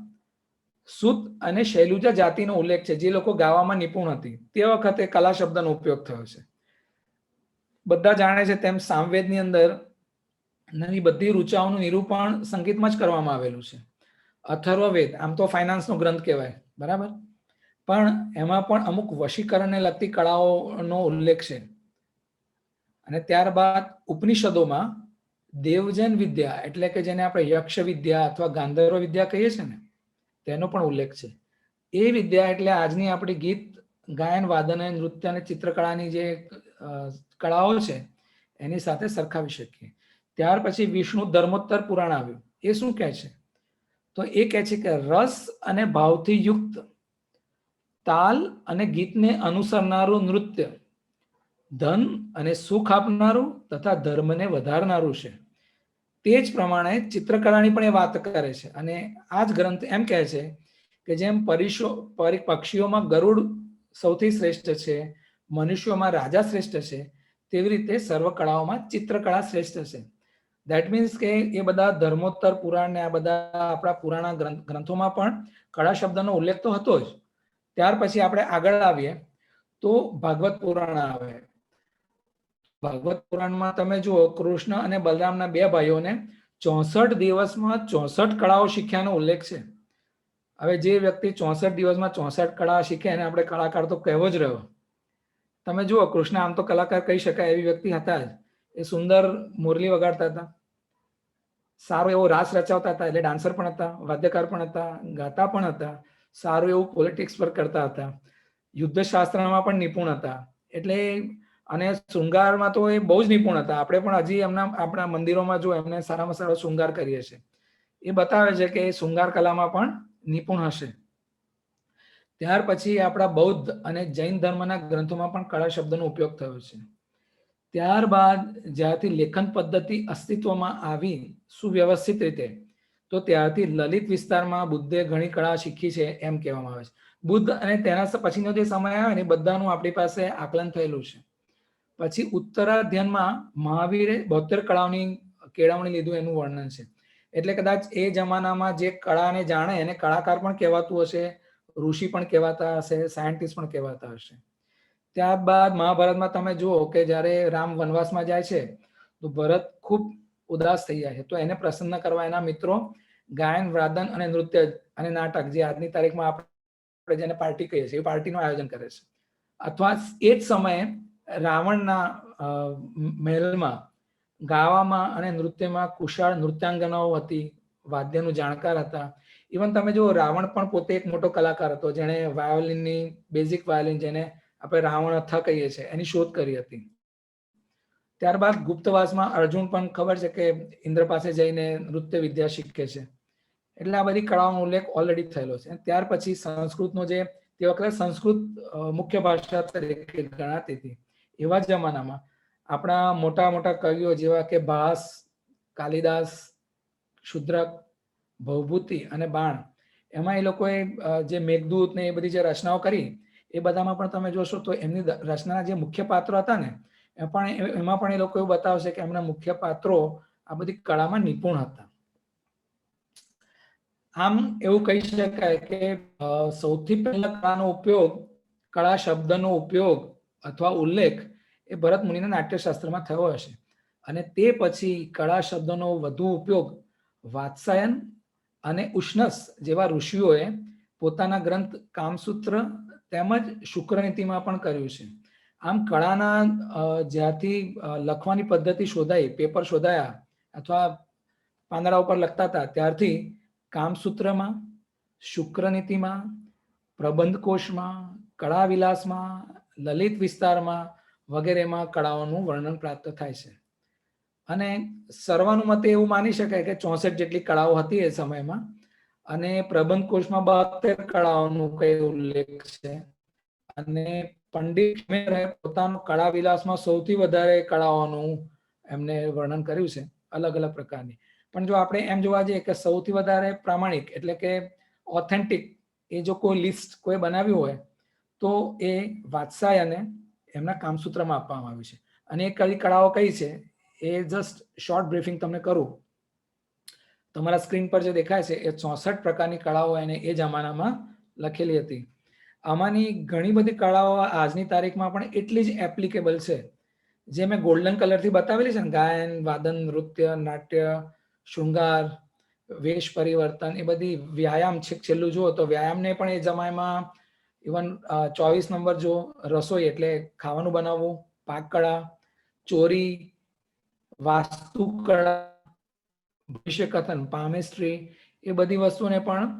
Speaker 2: સુત અને શૈલુજા જાતિનો ઉલ્લેખ છે, જે લોકો ગાવામાં નિપુણ હતી. તે વખતે કલા શબ્દનો ઉપયોગ થયો છે. બધા જાણે છે તેમ સામવેદની અંદર ની બધી રૂચાઓનું નિરૂપણ સંગીતમાં જ કરવામાં આવેલું છે. અથર્વવેદ આમ તો ફાઇનાન્સનો ગ્રંથ કહેવાય, બરાબર, પણ એમાં પણ અમુક વશીકરણને લગતી કળાઓનો ઉલ્લેખ છે. અને ત્યારબાદ ઉપનિષદોમાં દેવજન વિદ્યા એટલે કે જેને આપણે યક્ષ વિદ્યા અથવા ગાંધર્વ વિદ્યા કહીએ છીએ ને, તેનો પણ ઉલ્લેખ છે. એ વિદ્યા એટલે આજની આપણી ગીત ગાયન, વાદન, નૃત્ય અને ચિત્રકળાની જે કળાઓ છે એની સાથે સરખાવી શકીએ. ત્યાર પછી વિષ્ણુ ધર્મોત્તર પુરાણ આવ્યું. એ શું કહે છે? તો એ કહે છે કે રસ અને ભાવથી યુક્ત તાલ અને ગીતને અનુસરનારું નૃત્ય ધન અને સુખ આપનારું તથા ધર્મને વધારનારું છે. તે જ પ્રમાણે ચિત્રકળાની પણ એ વાત કરે છે. અને આ જ ગ્રંથ એમ કહે છે કે જેમ પક્ષીઓમાં ગરુડ સૌથી શ્રેષ્ઠ છે, મનુષ્યોમાં રાજા શ્રેષ્ઠ છે, તેવી રીતે સર્વ કળાઓમાં ચિત્રકળા શ્રેષ્ઠ છે. દેટ મીન્સ કે એ બધા ધર્મોત્તર પુરાણ ને આ બધા આપણા પુરાણા ગ્રંથોમાં પણ કળા શબ્દનો ઉલ્લેખ તો હતો જ. ત્યાર પછી આપણે આગળ આવીએ તો ભાગવત પુરાણ આવે. ભાગવત પુરાણમાં તમે જુઓ, કૃષ્ણ અને બલરામના 2 ભાઈઓને 64 દિવસમાં 64 કળાઓ શીખ્યાનો ઉલ્લેખ છે. હવે જે વ્યક્તિ 64 દિવસમાં 64 કળા શીખે એને આપણે કલાકાર તો કહેવો જ રહ્યો. તમે જુઓ, કૃષ્ણ આમ તો કલાકાર કહી શકાય એવી વ્યક્તિ હતા જ. એ સુંદર મુરલી વગાડતા હતા, સારો એવો રાસ રચાવતા હતા, એટલે ડાન્સર પણ હતા, વાદ્યકાર પણ હતા, ગાતા પણ હતા, સારું એવું પોલિટિક્સ પર કરતા હતા, યુદ્ધ શાસ્ત્રમાં પણ નિપુણ હતા. એટલે અને શૃંગારમાં તો એ બહુ જ નિપુણ હતા. આપણે પણ હજી આપણા મંદિરોમાં જો એમને સારામાં સારો શૃંગાર કરીએ છીએ, એ બતાવે છે કે એ શૃંગાર કલામાં પણ નિપુણ હશે. ત્યાર પછી આપણા બૌદ્ધ અને જૈન ધર્મના ગ્રંથોમાં પણ કળા શબ્દનો ઉપયોગ થયો છે. ત્યારબાદ જ્યારથી લેખન પદ્ધતિ અસ્તિત્વમાં આવી સુવ્યવસ્થિત રીતે, તો ત્યારથી લલિત વિસ્તારમાં બુદ્ધે ઘણી કળા શીખી છે એમ કહેવામાં આવે છે. બુદ્ધ અને તેના પછીનો જે સમય આવે ને, બધાનું આપણી પાસે આકલન થયેલું છે. પછી ઉત્તરાધ્યયનમાં મહાવીરે 72 કળાઓની કેળવણી લીધું એનું વર્ણન છે. એટલે કદાચ એ જમાનામાં જે કળાને જાણે એને કળાકાર પણ કહેવાતું હશે, ઋષિ પણ કહેવાતા હશે, સાયન્ટિસ્ટ પણ કહેવાતા હશે. ત્યારબાદ મહાભારતમાં તમે જુઓ કે જ્યારે રામ વનવાસમાં જાય છે તો ભરત ખૂબ ઉદાસ થઈ જાય છે. તો એને પ્રસન્ન કરવા એના મિત્રો ગાયન, વાદન અને નૃત્ય અને નાટક, જે આજની તારીખમાં આપણે જેને પાર્ટી કહીએ છીએ, એ પાર્ટીનું આયોજન કરે છે. અથવા એ જ સમયે રાવણના મહેલમાં ગાવામાં અને નૃત્યમાં કુશળ નૃત્યાંગનાઓ હતી, વાદ્યનું જાણકાર હતા. ઇવન તમે જુઓ, રાવણ પણ પોતે એક મોટો કલાકાર હતો, જેણે વાયોલિનની, બેઝિક વાયોલિન જેને આપણે રાવણ અથા કહીએ છીએ, એની શોધ કરી હતી. ત્યારબાદ ગુપ્તવાસમાં અર્જુન પણ ખબર છે કે ઇન્દ્ર પાસે જઈને નૃત્ય વિદ્યા શીખે છે. એટલે આ બધી કળાઓનો ઉલ્લેખ ઓલરેડી થયેલો છે. ત્યાર પછી સંસ્કૃતનો જે તે વખતે સંસ્કૃત મુખ્ય ભાષા તરીકે ગણાતી હતી, એવા જ જમાનામાં આપણા મોટા મોટા કવિઓ જેવા કે ભાસ, કાલિદાસ, શુદ્રક, ભવભૂતિ અને બાણ, એમાં એ લોકોએ જે મેઘદૂત ને એ બધી જે રચનાઓ કરી, એ બધામાં પણ તમે જોશો તો એમની રચનાના જે મુખ્ય પાત્રો હતા ને, એમાં પણ એ લોકો એવું બતાવશે કે એમના મુખ્ય પાત્રો આ બધી કળામાં નિપુણ હતા. આમ એવું કહી શકાય કે સૌથી પહેલા કળાનો ઉપયોગ, કળા શબ્દનો ઉપયોગ અથવા ઉલ્લેખ એ ભરત મુનિના નાટ્યશાસ્ત્રમાં થયો હશે. અને તે પછી કળા શબ્દનો વધુ ઉપયોગ વાત્સાયન અને ઉષ્ણસ જેવા ઋષિઓએ પોતાના ગ્રંથ કામસૂત્ર તેમજ શુક્રનીતિમાં પણ કર્યું છે. આમ કળાના જ્યાંથી લખવાની પદ્ધતિ શોધાઈ, પેપર શોધાયા અથવા પાંદડા ઉપર લખતા હતા, ત્યારથી કામસૂત્રમાં, શુક્રનીતિમાં, પ્રબંધકોશમાં, કળાવિલાસમાં, લલિત વિસ્તારમાં વગેરેમાં કળાઓનું વર્ણન પ્રાપ્ત થાય છે. અને સર્વાનુમતે એવું માની શકાય કે 64 જેટલી કળાઓ હતી એ સમયમાં. અને પ્રબંધકોશમાં 72 કળાઓનું કઈ ઉલ્લેખ છે. અને પંડિત પોતાનું કળા વિલાસમાં સૌથી વધારે કળાઓનું એમને વર્ણન કર્યું છે, અલગ અલગ પ્રકારની. પણ જો આપણે એમ જોવા જઈએ કે સૌથી વધારે પ્રામાણિક એટલે કે ઓથેન્ટિક એ જો કોઈ લિસ્ટ કોઈ બનાવ્યું હોય તો એ વાત્સાયને એમના કામસૂત્રમાં આપવામાં આવ્યું છે. અને એ કઈ કળાઓ કઈ છે એ જસ્ટ શોર્ટ બ્રીફિંગ તમને કરું. તમારા સ્ક્રીન પર જે દેખાય છે એ 64 પ્રકારની કળાઓ એને એ જમાનામાં લખેલી હતી. આમાંની ઘણી બધી કળાઓ આજની તારીખમાં પણ એટલી જ એપ્લિકેબલ છે. જે મેં ગોલ્ડન કલરથી બતાવેલી છે ને, ગાયન, વાદન, નૃત્ય, નાટ્ય, શૃંગાર, વેશ પરિવર્તન, એ બધી વ્યાયામ છે. છેલ્લું જુઓ તો વ્યાયામને પણ એ જમાનામાં ઇવન 24 નંબર જો રસોઈ એટલે ખાવાનું બનાવવું, પાકકળા, ચોરી, વાસ્તુકળા, ભવિષ્ય કથન, પામેસ્ટ્રી, એ બધી વસ્તુને પણ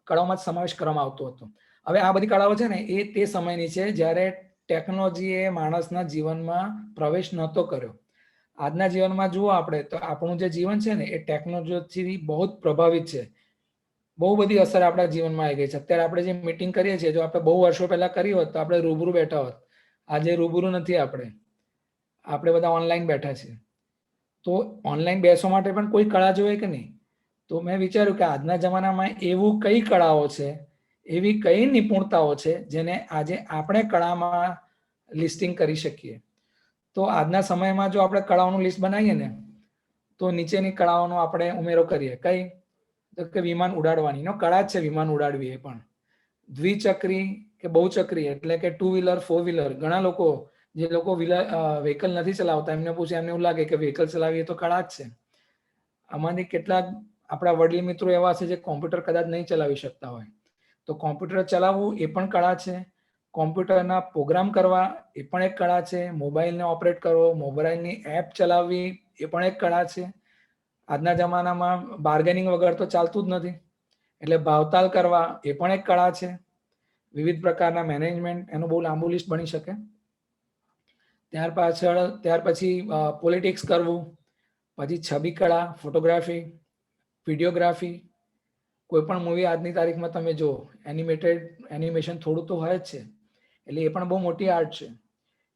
Speaker 2: કળાઓમાં સમાવેશ કરવામાં આવતો હતો. હવે આ બધી કળાઓ છે ને એ તે સમયની છે જ્યારે ટેકનોલોજીએ માણસના જીવનમાં પ્રવેશ નહોતો કર્યો. આજના જીવનમાં જુઓ આપણે તો આપણું જે જીવન છે ને એ ટેકનોલોજીથી બહુ જ પ્રભાવિત છે. બહુ બધી અસર આપણા જીવનમાં આવી ગઈ છે. અત્યારે આપણે જે મીટિંગ કરીએ છીએ, જો આપણે બહુ વર્ષો પહેલા કરી હોત તો આપણે રૂબરૂ બેઠા હોત. આજે રૂબરૂ નથી, આપણે બધા ઓનલાઈન બેઠા છીએ. તો ઓનલાઈન બેસવા માટે પણ કોઈ કળા જોઈએ કે નહીં? તો મેં વિચાર્યું કે આજના જમાનામાં એવું કઈ કળાઓ છે એવી કઈ નિપુણતાઓ છે જેને આજે આપણે કળામાં લિસ્ટિંગ કરી શકીએ? તો આજના સમયમાં જો આપણે કળાઓનું લિસ્ટ બનાવીએ ને તો નીચેની કળાઓનો આપણે ઉમેરો કરીએ. કઈ? તો કે વિમાન ઉડાડવાની કળા જ છે વિમાન ઉડાડવી. એ પણ દ્વિચક્રી કે બહુચક્રી એટલે કે 2 વ્હીલર 4 વ્હીલર. ઘણા લોકો જે લોકો વ્હીકલ નથી ચલાવતા એમને પૂછે એમને એવું લાગે કે વ્હીકલ ચલાવીએ તો કળા જ છે. આમાંથી કેટલાક આપણા વડીલ મિત્રો એવા છે જે કોમ્પ્યુટર કદાચ નહીં ચલાવી શકતા હોય, તો કોમ્પ્યુટર ચલાવવું એ પણ કળા છે. કોમ્પ્યુટરના પ્રોગ્રામ કરવા એ પણ એક કળા છે. મોબાઈલને ઓપરેટ કરવો, મોબાઈલની એપ ચલાવવી એ પણ એક કળા છે. આજના જમાનામાં બાર્ગેનિંગ વગર તો ચાલતું જ નથી, એટલે ભાવતાલ કરવા એ પણ એક કળા છે. વિવિધ પ્રકારના મેનેજમેન્ટ, એનું બહુ લાંબુ લિસ્ટ બની શકે. ત્યાર પછી પોલિટિક્સ કરવું, પછી છબી કળા, ફોટોગ્રાફી, વિડીયોગ્રાફી. કોઈ પણ મૂવી આજની તારીખમાં તમે જો એનિમેશન થોડું તો હોય જ છે, એટલે એ પણ બહુ મોટી આર્ટ છે.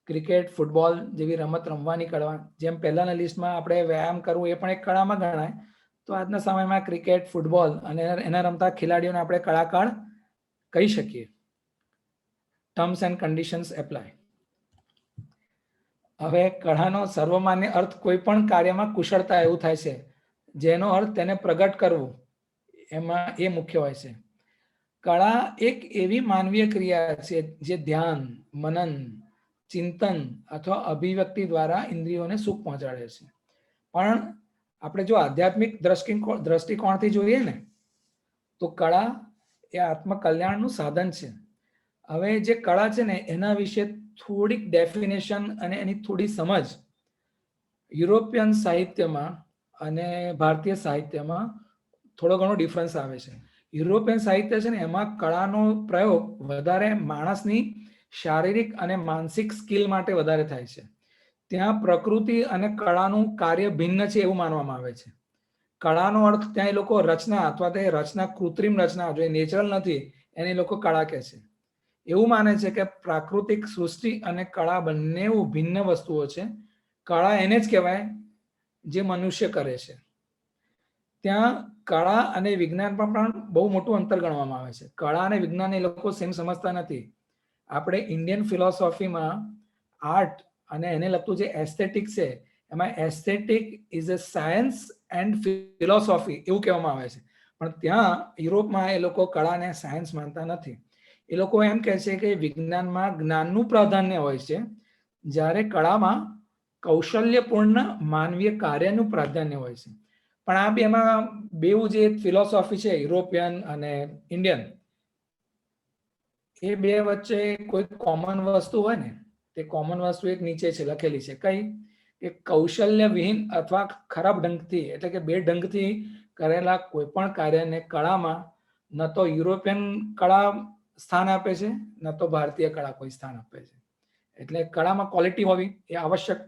Speaker 2: ક્રિકેટ, ફૂટબોલ જેવી રમત રમવાની કળા, જેમ પહેલાના લિસ્ટમાં આપણે વ્યાયામ કરવું એ પણ એક કળામાં ગણાય, તો આજના સમયમાં ક્રિકેટ, ફૂટબોલ અને એના રમતા ખેલાડીઓને આપણે કળાકાર કહી શકીએ. Terms and conditions apply. હવે કળાનો સર્વમાન્ય અર્થ કોઈ પણ કાર્યમાં કુશળતા એવું થાય છે, જેનો અર્થ તેને પ્રગટ કરવું એમાં એ મુખ્ય હોય છે. કળા એક એવી માનવીય ક્રિયા છે જે ધ્યાન, મનન, ચિંતન અથવા અભિવ્યક્તિ દ્વારા ઇન્દ્રિયોને સુખ પહોંચાડે છે. પણ આપણે જો આધ્યાત્મિક દ્રષ્ટિકોણથી જોઈએ ને તો કળા એ આત્મકલ્યાણનું સાધન છે. હવે જે કળા છે ને એના વિશે થોડીક ડેફિનેશન અને એની થોડી સમજ યુરોપિયન સાહિત્યમાં અને ભારતીય સાહિત્યમાં થોડો ઘણો ડિફરન્સ આવે છે. યુરોપિયન સાહિત્ય છે ને એમાં કળાનો પ્રયોગ વધારે માણસની શારીરિક અને માનસિક સ્કિલ માટે વધારે થાય છે. ત્યાં પ્રકૃતિ અને કળાનું કાર્ય ભિન્ન છે એવું માનવામાં આવે છે. કળાનો અર્થ ત્યાં એ લોકો રચના અથવા તે રચના કૃત્રિમ રચના જો નેચરલ નથી એને લોકો કળા કહે છે. એવું માને છે કે પ્રાકૃતિક સૃષ્ટિ અને કળા બંને ભિન્ન વસ્તુઓ છે. કળા એને જ કહેવાય જે મનુષ્ય કરે છે. ત્યાં કળા અને વિજ્ઞાનમાં પણ બહુ મોટું અંતર ગણવામાં આવે છે. કળા અને વિજ્ઞાન એ લોકો સેમ સમજતા નથી. આપણે ઇન્ડિયન ફિલોસોફીમાં આર્ટ અને એને લગતું જે એસ્થેટિક છે એમાં aesthetic is a science and philosophy એવું કહેવામાં આવે છે. પણ ત્યાં યુરોપમાં એ લોકો કળાને સાયન્સ માનતા નથી. એ લોકો એમ કહે છે કે વિજ્ઞાનમાં જ્ઞાનનું પ્રાધાન્ય હોય છે, જ્યારે કળામાં કૌશલ્યપૂર્ણ માનવીય કાર્યનું પ્રાધાન્ય હોય છે. પણ આ બેમાં બેઉ જે ફિલોસોફી છે યુરોપિયન અને ઇન્ડિયન, એ બે વચ્ચે કોઈ કોમન વસ્તુ હોય ને તે કોમન વસ્તુ એક નીચે છે લખેલી છે. કઈ? કે કૌશલ્ય વિહીન અથવા ખરાબ ઢંગથી એટલે કે બે ઢંગથી કરેલા કોઈ પણ કાર્યને કળામાં ન તો યુરોપિયન કળા સ્થાન આપે છે ન તો ભારતીય કળા કોઈ સ્થાન આપે છે. એટલે કળામાં ક્વોલિટી હોવી એ આવશ્યક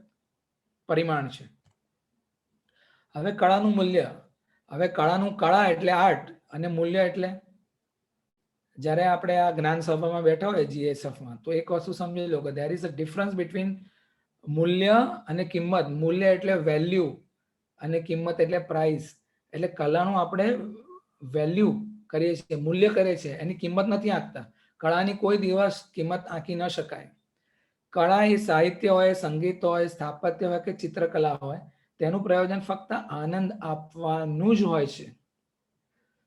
Speaker 2: પરિમાણ છે. હવે કળાનું મૂલ્ય. હવે કળા એટલે આર્ટ અને મૂલ્ય એટલે, જ્યારે આપણે આ જ્ઞાન સભામાં બેઠા હોય જીએસએફમાં તો એક વસ્તુ સમજી લો કે there is a difference between મૂલ્ય અને કિંમત. મૂલ્ય એટલે વેલ્યુ અને કિંમત એટલે પ્રાઇસ. એટલે કલાનું આપણે વેલ્યુ કરીએ છીએ, મૂલ્ય કરે છે, એની કિંમત નથી આંકતા. કળાની કોઈ દિવસ કિંમત આંકી ન શકાય. કળા એ સાહિત્ય હોય, સંગીત હોય, સ્થાપત્ય હોય કે ચિત્રકલા હોય, તેનું પ્રયોજન ફક્ત આનંદ આપવાનું જ હોય છે.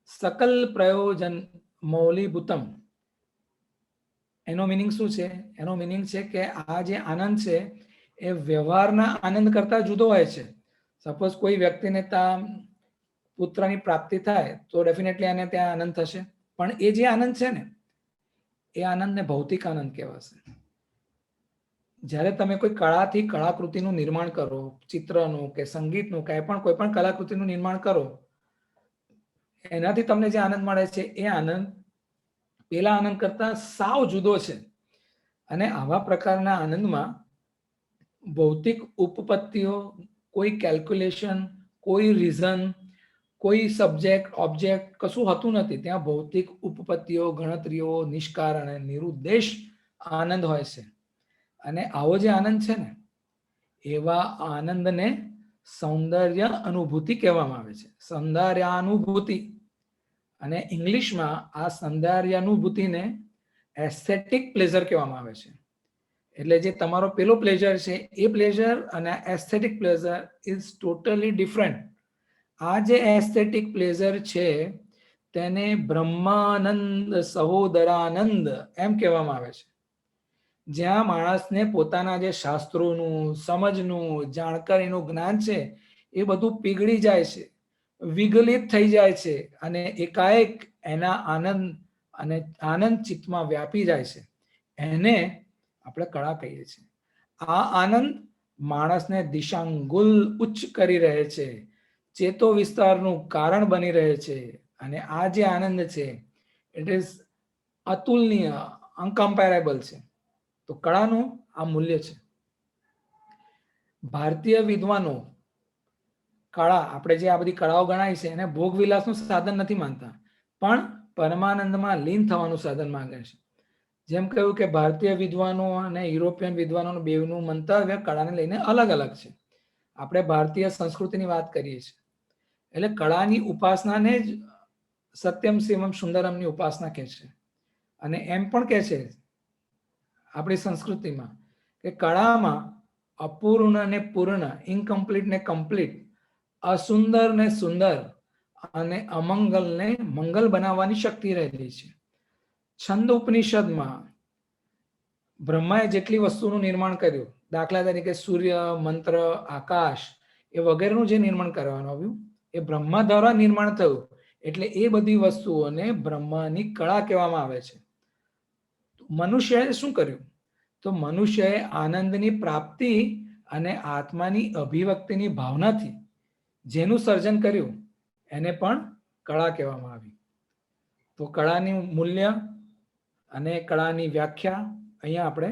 Speaker 2: સકલ પ્રયોજન મૌલિભૂતમ. એનો મિનિંગ શું છે? એનો મિનિંગ છે કે આ જે આનંદ છે એ વ્યવહારના આનંદ કરતા જુદો હોય છે. સપોઝ કોઈ વ્યક્તિને ત્યાં પુત્રની પ્રાપ્તિ થાય તો ડેફિનેટલી એને ત્યાં આનંદ થશે, પણ એ જે આનંદ છે ને એ આનંદને ભૌતિક આનંદ કહેવાશે. જ્યારે તમે કોઈ કળાથી કળાકૃતિનું નિર્માણ કરો, ચિત્રનું કે સંગીતનું કાંઈ પણ કોઈ પણ કલાકૃતિનું નિર્માણ કરો, એનાથી તમને જે આનંદ મળે છે એ આનંદ પેલા આનંદ કરતા સાવ જુદો છે. અને આવા પ્રકારના આનંદમાં ભૌતિક ઉપપત્તિઓ, કોઈ કેલ્ક્યુલેશન, કોઈ રીઝન, કોઈ સબ્જેક્ટ ઓબ્જેક્ટ કશું હોતું નથી. ત્યાં ભૌતિક ઉપપત્તિઓ, ગણતરીઓ, નિષ્કારણ અને નિરુદ્દેશ આનંદ હોય છે. અને આવો જે આનંદ છે ને એવા આનંદને સૌંદર્ય અનુભૂતિ કહેવામાં આવે છે. સૌંદર્યાનુભૂતિ. અને ઇંગ્લિશમાં આ સૌંદર્યાનુભૂતિને એસ્થેટિક પ્લેઝર કહેવામાં આવે છે. એટલે જે તમારો પેલો પ્લેઝર છે એ પ્લેઝર અને aesthetic pleasure is totally different. આ જે એસ્થેટિક પ્લેઝર છે તેને બ્રહ્માનંદ સહોદરાનંદ એમ કહેવામાં આવે છે, જ્યાં માણસને પોતાના જે શાસ્ત્રોનું, સમજનું, જાણકારીનું જ્ઞાન છે એ બધું પીગળી જાય છે, વિગલિત થઈ જાય છે અને એકાએક એના આનંદ અને આનંદ ચિત્તમાં વ્યાપી જાય છે. એને આપણે કળા કહીએ છીએ. આ આનંદ માણસને દિશાંગુલ ઉચ્ચ કરી રહે છે, ચેતો વિસ્તારનું કારણ બની રહે છે. અને આ જે આનંદ છે ઇટ ઇઝ અતુલનીય, અનકમ્પેરેબલ છે. તો કળાનું આ મૂલ્ય છે. ભારતીય વિદ્વાનો કળા, આપણે જે આ બધી કળાઓ ગણાય છે એને ભોગવિલાસનું સાધન નથી માનતા, પણ પરમાનંદમાં લીન થવાનું સાધન માંગે છે. જેમ કહ્યું કે ભારતીય વિદ્વાનો અને યુરોપિયન વિદ્વાનો બેવનું મંતવ્ય કળાને લઈને અલગ અલગ છે. આપણે ભારતીય સંસ્કૃતિની વાત કરીએ છીએ એટલે કળાની ઉપાસનાને જ સત્યમ શિવમ સુંદરમની ઉપાસના કહે છે. અને એમ પણ કહે છે આપણી સંસ્કૃતિમાં કે કળામાં અપૂર્ણ ને પૂર્ણ, ઇનકમ્પ્લીટ ને કમ્પ્લીટ, અસુંદર ને સુંદર અને અમંગલને મંગલ બનાવવાની શક્તિ રહેલી છે. છંદ ઉપનિષદમાં બ્રહ્માએ જેટલી વસ્તુનું નિર્માણ કર્યું, દાખલા તરીકે સૂર્ય, મંત્ર, આકાશ એ વગેરેનું જે નિર્માણ કરવાનું આવ્યું એ બ્રહ્મા દ્વારા નિર્માણ થયું. એટલે એ બધી વસ્તુઓને બ્રહ્માની કળા કહેવામાં આવે છે. મનુષ્યએ શું કર્યું? તો મનુષ્યએ આનંદની પ્રાપ્તિ અને આત્માની અભિવ્યક્તિની ભાવનાથી જેનું સર્જન કર્યું એને પણ કળા કહેવામાં આવી. તો કળાનું મૂલ્ય અને કળાની વ્યાખ્યા અહીંયા આપણે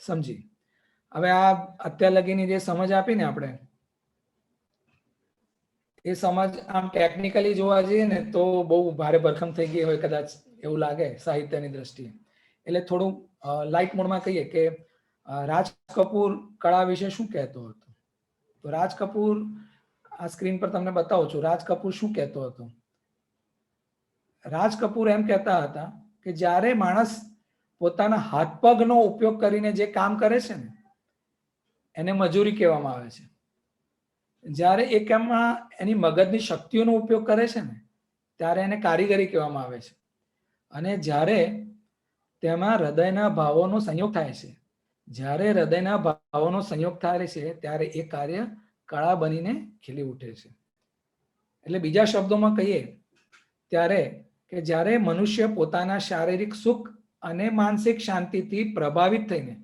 Speaker 2: સમજી. હવે આ અત્યાર લગીની જે સમજ આપી ને આપણે, એ સમજ આમ ટેકનિકલી જોવા જઈએ ને તો બહુ ભારે ભરખમ થઈ ગઈ હોય કદાચ એવું લાગે સાહિત્યની દ્રષ્ટિએ. એટલે થોડું લાઇટ મોડમાં કહીએ કે રાજ કપૂર કળા વિશે શું કહેતો હતો. તો રાજ કપૂર, આ સ્ક્રીન પર તમને બતાવું છું, રાજ કપૂર શું કહેતો હતો. રાજ કપૂર એમ કહેતા હતા કે જ્યારે માણસ પોતાના હાથ પગનો ઉપયોગ કરીને જે કામ કરે છે ને એને મજૂરી કહેવામાં આવે છે. જ્યારે એ કામમાં એની મગજની શક્તિઓનો ઉપયોગ કરે છે ને ત્યારે એને કારીગરી કહેવામાં આવે છે. અને જ્યારે તેમાં હૃદયના ભાવોનો સંયોગ થાય છે, જ્યારે હૃદયના ભાવોનો સંયોગ થાય છે ત્યારે એ કાર્ય કળા બનીને ખીલી ઉઠે છે. એટલે બીજા શબ્દોમાં કહીએ ત્યારે કે જ્યારે મનુષ્ય પોતાના શારીરિક સુખ અને માનસિક શાંતિથી પ્રભાવિત થઈને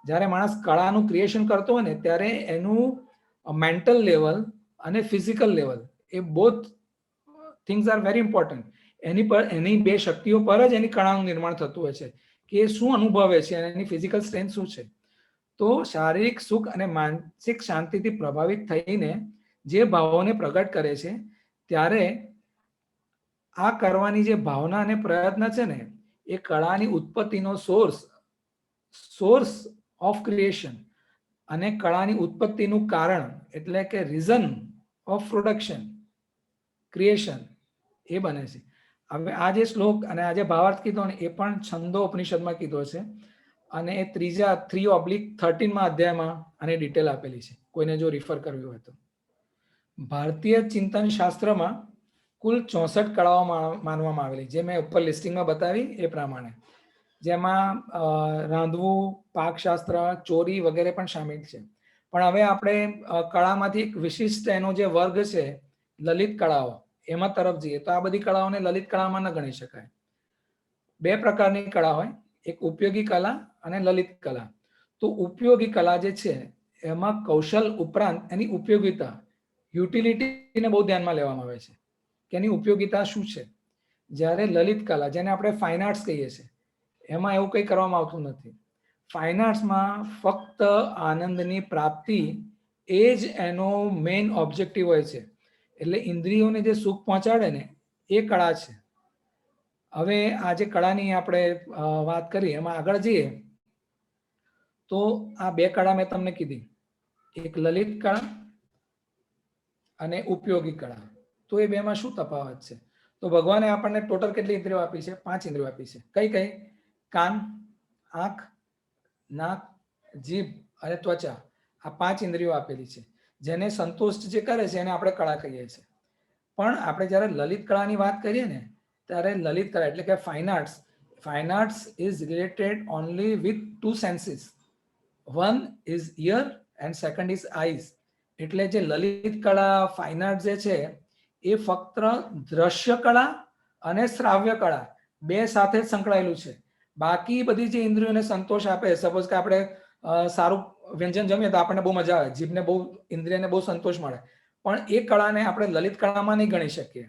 Speaker 2: જ્યારે માણસ કળાનું ક્રિએશન કરતો હોય ને ત્યારે એનું મેન્ટલ લેવલ અને ફિઝિકલ લેવલ એ both things are very important. એની બે શક્તિઓ પર જ એની કળાનું નિર્માણ થતું હોય છે કે એ શું અનુભવે છે અને એની ફિઝિકલ સ્ટ્રેન્થ શું છે. તો શારીરિક સુખ અને માનસિક શાંતિથી પ્રભાવિત થઈને જે ભાવોને પ્રગટ કરે છે ત્યારે આ કરવાની જે ભાવના અને પ્રયત્ન છે ને એ કળાની ઉત્પત્તિનો સોર્સ ઓફ ક્રિએશન અને કળાની ઉત્પત્તિનું કારણ એટલે કે રીઝન ઓફ પ્રોડક્શન, ક્રિએશન એ બને છે. હવે આ જે શ્લોક અને આ જે ભાવાર્થ કીધો ને એ પણ છંદો ઉપનિષદમાં કીધો છે અને એ 3/13 અધ્યાયમાં આની ડિટેલ આપેલી છે, કોઈને જો રિફર કરવી હોય તો. ભારતીય ચિંતન શાસ્ત્રમાં કુલ 64 કળાઓ માનવામાં આવેલી, જે મેં ઉપર લિસ્ટિંગમાં બતાવી એ પ્રમાણે, જેમાં રાંધવું, પાકશાસ્ત્ર, ચોરી વગેરે પણ સામેલ છે. પણ હવે આપણે કળામાંથી એક વિશિષ્ટ એનો જે વર્ગ છે લલિત કળાઓ એમાં તરફ જઈએ તો આ બધી કળાઓને લલિત કળામાં ન ગણી શકાય. બે પ્રકારની કળા હોય, એક ઉપયોગી કલા અને લલિત કલા. તો ઉપયોગી કલા જે છે એમાં કૌશલ ઉપરાંત એની ઉપયોગિતા, યુટિલિટીને બહુ ધ્યાનમાં લેવામાં આવે છે કે એની ઉપયોગિતા શું છે. જ્યારે લલિત કલા, જેને આપણે ફાઇન આર્ટ્સ કહીએ છીએ, એમાં એવું કંઈ કરવામાં આવતું નથી. ફાઇન આર્ટ્સમાં ફક્ત આનંદની પ્રાપ્તિ એ જ એનો મેઇન ઓબ્જેક્ટિવ હોય છે. એટલે ઇન્દ્રિયોને જે સુખ પહોંચાડે ને એ કળા છે. હવે આ જે કળાની આપણે વાત કરી એમાં આગળ જઈએ તો આ બે કળા મેં તમને કીધી, એક લલિત કળા અને ઉપયોગી કળા. તો એ બેમાં શું તફાવત છે? તો ભગવાને આપણને ટોટલ કેટલી ઇન્દ્રિયો આપી છે? 5 ઇન્દ્રિયો આપી છે. કઈ કઈ? કાન, આંખ, નાક, જીભ અને ત્વચા. આ 5 ઇન્દ્રિયો આપેલી છે. જેને સંતુષ્ટ જે કરે છે એને આપણે કળા કહીએ છીએ. પણ આપણે જ્યારે લલિત કળાની વાત કરીએ ને, ત્યારે લલિત કળા એટલે કે fine arts is related only with 2 senses. One is ear and second is eyes. એટલે જે લલિત કળા, ફાઇન આર્ટ જે છે એ ફક્ત દ્રશ્ય કળા અને શ્રાવ્ય કળા બે સાથે જ સંકળાયેલું છે. બાકી બધી જે ઇન્દ્રિયોને સંતોષ આપે, સપોઝ કે આપણે સારું વ્યંજન જમીએ તો આપણને બહુ મજા આવે, જીભને બહુ, ઇન્દ્રિયને બહુ સંતોષ મળે, પણ એ કળાને આપણે લલિત કળામાં નહીં ગણી શકીએ.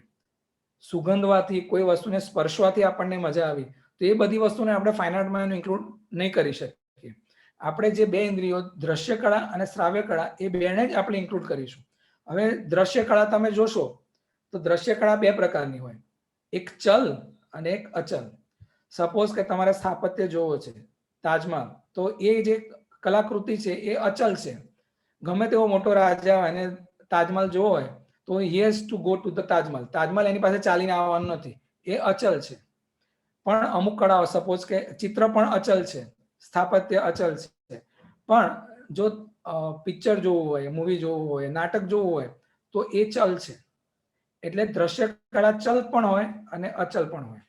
Speaker 2: સુગંધવાથી, કોઈ વસ્તુને સ્પર્શવાથી આપણને મજા આવી, તો એ બધી વસ્તુને આપણે ફાઇન આર્ટમાં ઇન્ક્લુડ નહીં કરી શકીએ. આપણે જે બે ઇન્દ્રિયો, દ્રશ્ય કળા અને શ્રાવ્ય કળા, એ બેને જ આપણે ઇન્ક્લુડ કરીશું. હવે દ્રશ્ય કળા તમે જોશો તો દ્રશ્ય કળા બે પ્રકારની હોય, એક ચલ અને એક અચલ. સપોઝ કે તમારે સ્થાપત્ય જોવો છે, તાજમહલ, તો એ જે કલાકૃતિ છે એ અચલ છે. ગમે તેવો મોટો રાજા હોય અને તાજમહલ જોવો હોય તો he has to go to the Taj Mahal. Taj Mahal એની પાસે ચાલીને આવવાનું નથી, એ અચલ છે. પણ અમુક કળાઓ, સપોઝ કે ચિત્ર પણ અચલ છે, સ્થાપત્ય અચલ છે. પણ જો પિક્ચર જોવું હોય, મૂવી જોવું હોય, નાટક જોવું હોય તો એ ચલ છે. એટલે દ્રશ્ય કળા ચલ પણ હોય અને અચલ પણ હોય,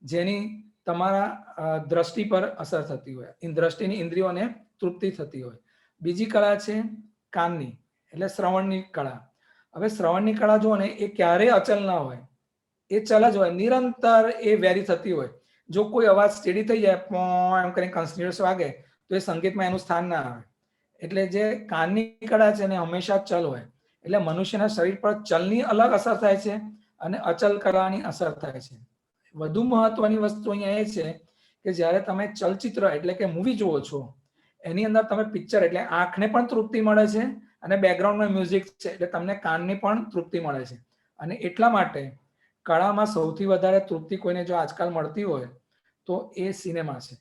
Speaker 2: જેની તમારા દ્રષ્ટિ પર અસર થતી હોય, દ્રષ્ટિની ઇન્દ્રિયોને તૃપ્તિ થતી હોય. બીજી કળા છે કાનની, એટલે શ્રવણની કળા. હવે શ્રવણની કળા જુઓ ને, એ ક્યારેય અચલ ના હોય, એ ચલ જ હોય, નિરંતર એ વેરી થતી હોય. જો કોઈ અવાજ સ્ટેડી થઈ જાય, એમ કરીને કન્ટિન્યુઅસ વાગે, તો એ સંગીતમાં એનું સ્થાન ના આવે. એટલે જે કાનની કળા છે ને હંમેશા ચલ હોય. એટલે મનુષ્યના શરીર પર ચલની અલગ અસર થાય છે અને અચલ કળાની અસર થાય છે. વધુ મહત્વની વસ્તુ અહીંયા એ છે કે જ્યારે તમે ચલચિત્ર એટલે કે મૂવી જુઓ છો, એની અંદર તમે પિક્ચર એટલે આંખને પણ તૃપ્તિ મળે છે અને બેકગ્રાઉન્ડમાં મ્યુઝિક છે એટલે તમને કાનની પણ તૃપ્તિ મળે છે. અને એટલા માટે કળામાં સૌથી વધારે તૃપ્તિ કોઈને જો આજકાલ મળતી હોય તો એ સિનેમા છે,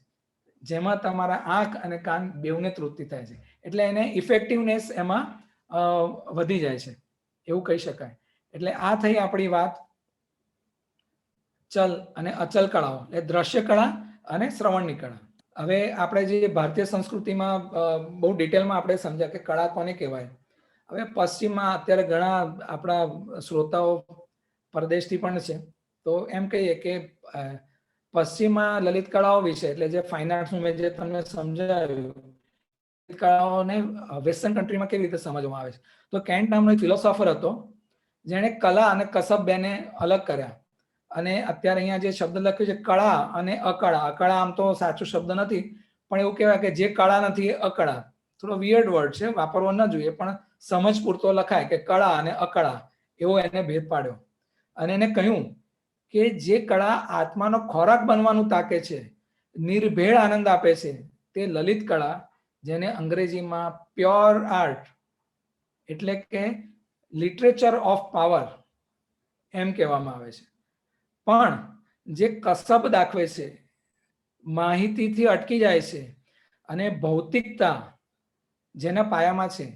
Speaker 2: જેમાં તમારા આંખ અને કાન બેઉને તૃપ્તિ થાય છે. એટલે એને ઇફેક્ટિવનેસ એમાં વધી જાય છે, એવું કહી શકાય. એટલે આ થઈ આપણી વાત ચલ અને અચલ કળાઓ, એટલે દ્રશ્ય કળા અને શ્રવણની કળા. હવે આપણે જે ભારતીય સંસ્કૃતિમાં બહુ ડિટેલમાં આપણે સમજ્યા કે કળા કોને કહેવાય. હવે પશ્ચિમમાં અત્યારે ઘણા આપણા શ્રોતાઓ પરદેશથી પણ છે, તો એમ કહીએ કે પશ્ચિમમાં લલિત કળાઓ વિશે, એટલે જે ફાઇન આર્ટ્સનું મેં જે તમને સમજાવ્યું, કળાઓને વેસ્ટર્ન કન્ટ્રીમાં કેવી રીતે સમજવામાં આવે છે. તો કેન્ટ નામનો એક ફિલોસોફર હતો, જેણે કલા અને કસબ બેને અલગ કર્યા. અને અત્યારે અહીંયા જે શબ્દ લખ્યો છે કળા અને અકળા, અકળા આમ તો સાચો શબ્દ નથી, પણ એવું કહેવાય કે જે કળા નથી એ અકળા. થોડો વિયર્ડ વર્ડ છે, વાપરવો ન જોઈએ, પણ સમજ પૂરતો લખાય કે કળા અને અકળા, એવો એને ભેદ પાડ્યો. અને એને કહ્યું કે જે કળા આત્માનો ખોરાક બનવાનું તાકે છે, નિર્ભેળ આનંદ આપે છે, તે લલિત કળા, જેને અંગ્રેજીમાં પ્યોર આર્ટ એટલે કે લિટરેચર ઓફ પાવર એમ કહેવામાં આવે છે. પણ જે કસબ દાખવે છે, માહિતીથી અટકી જાય છે અને ભૌતિકતા જેના પાયામાં છે,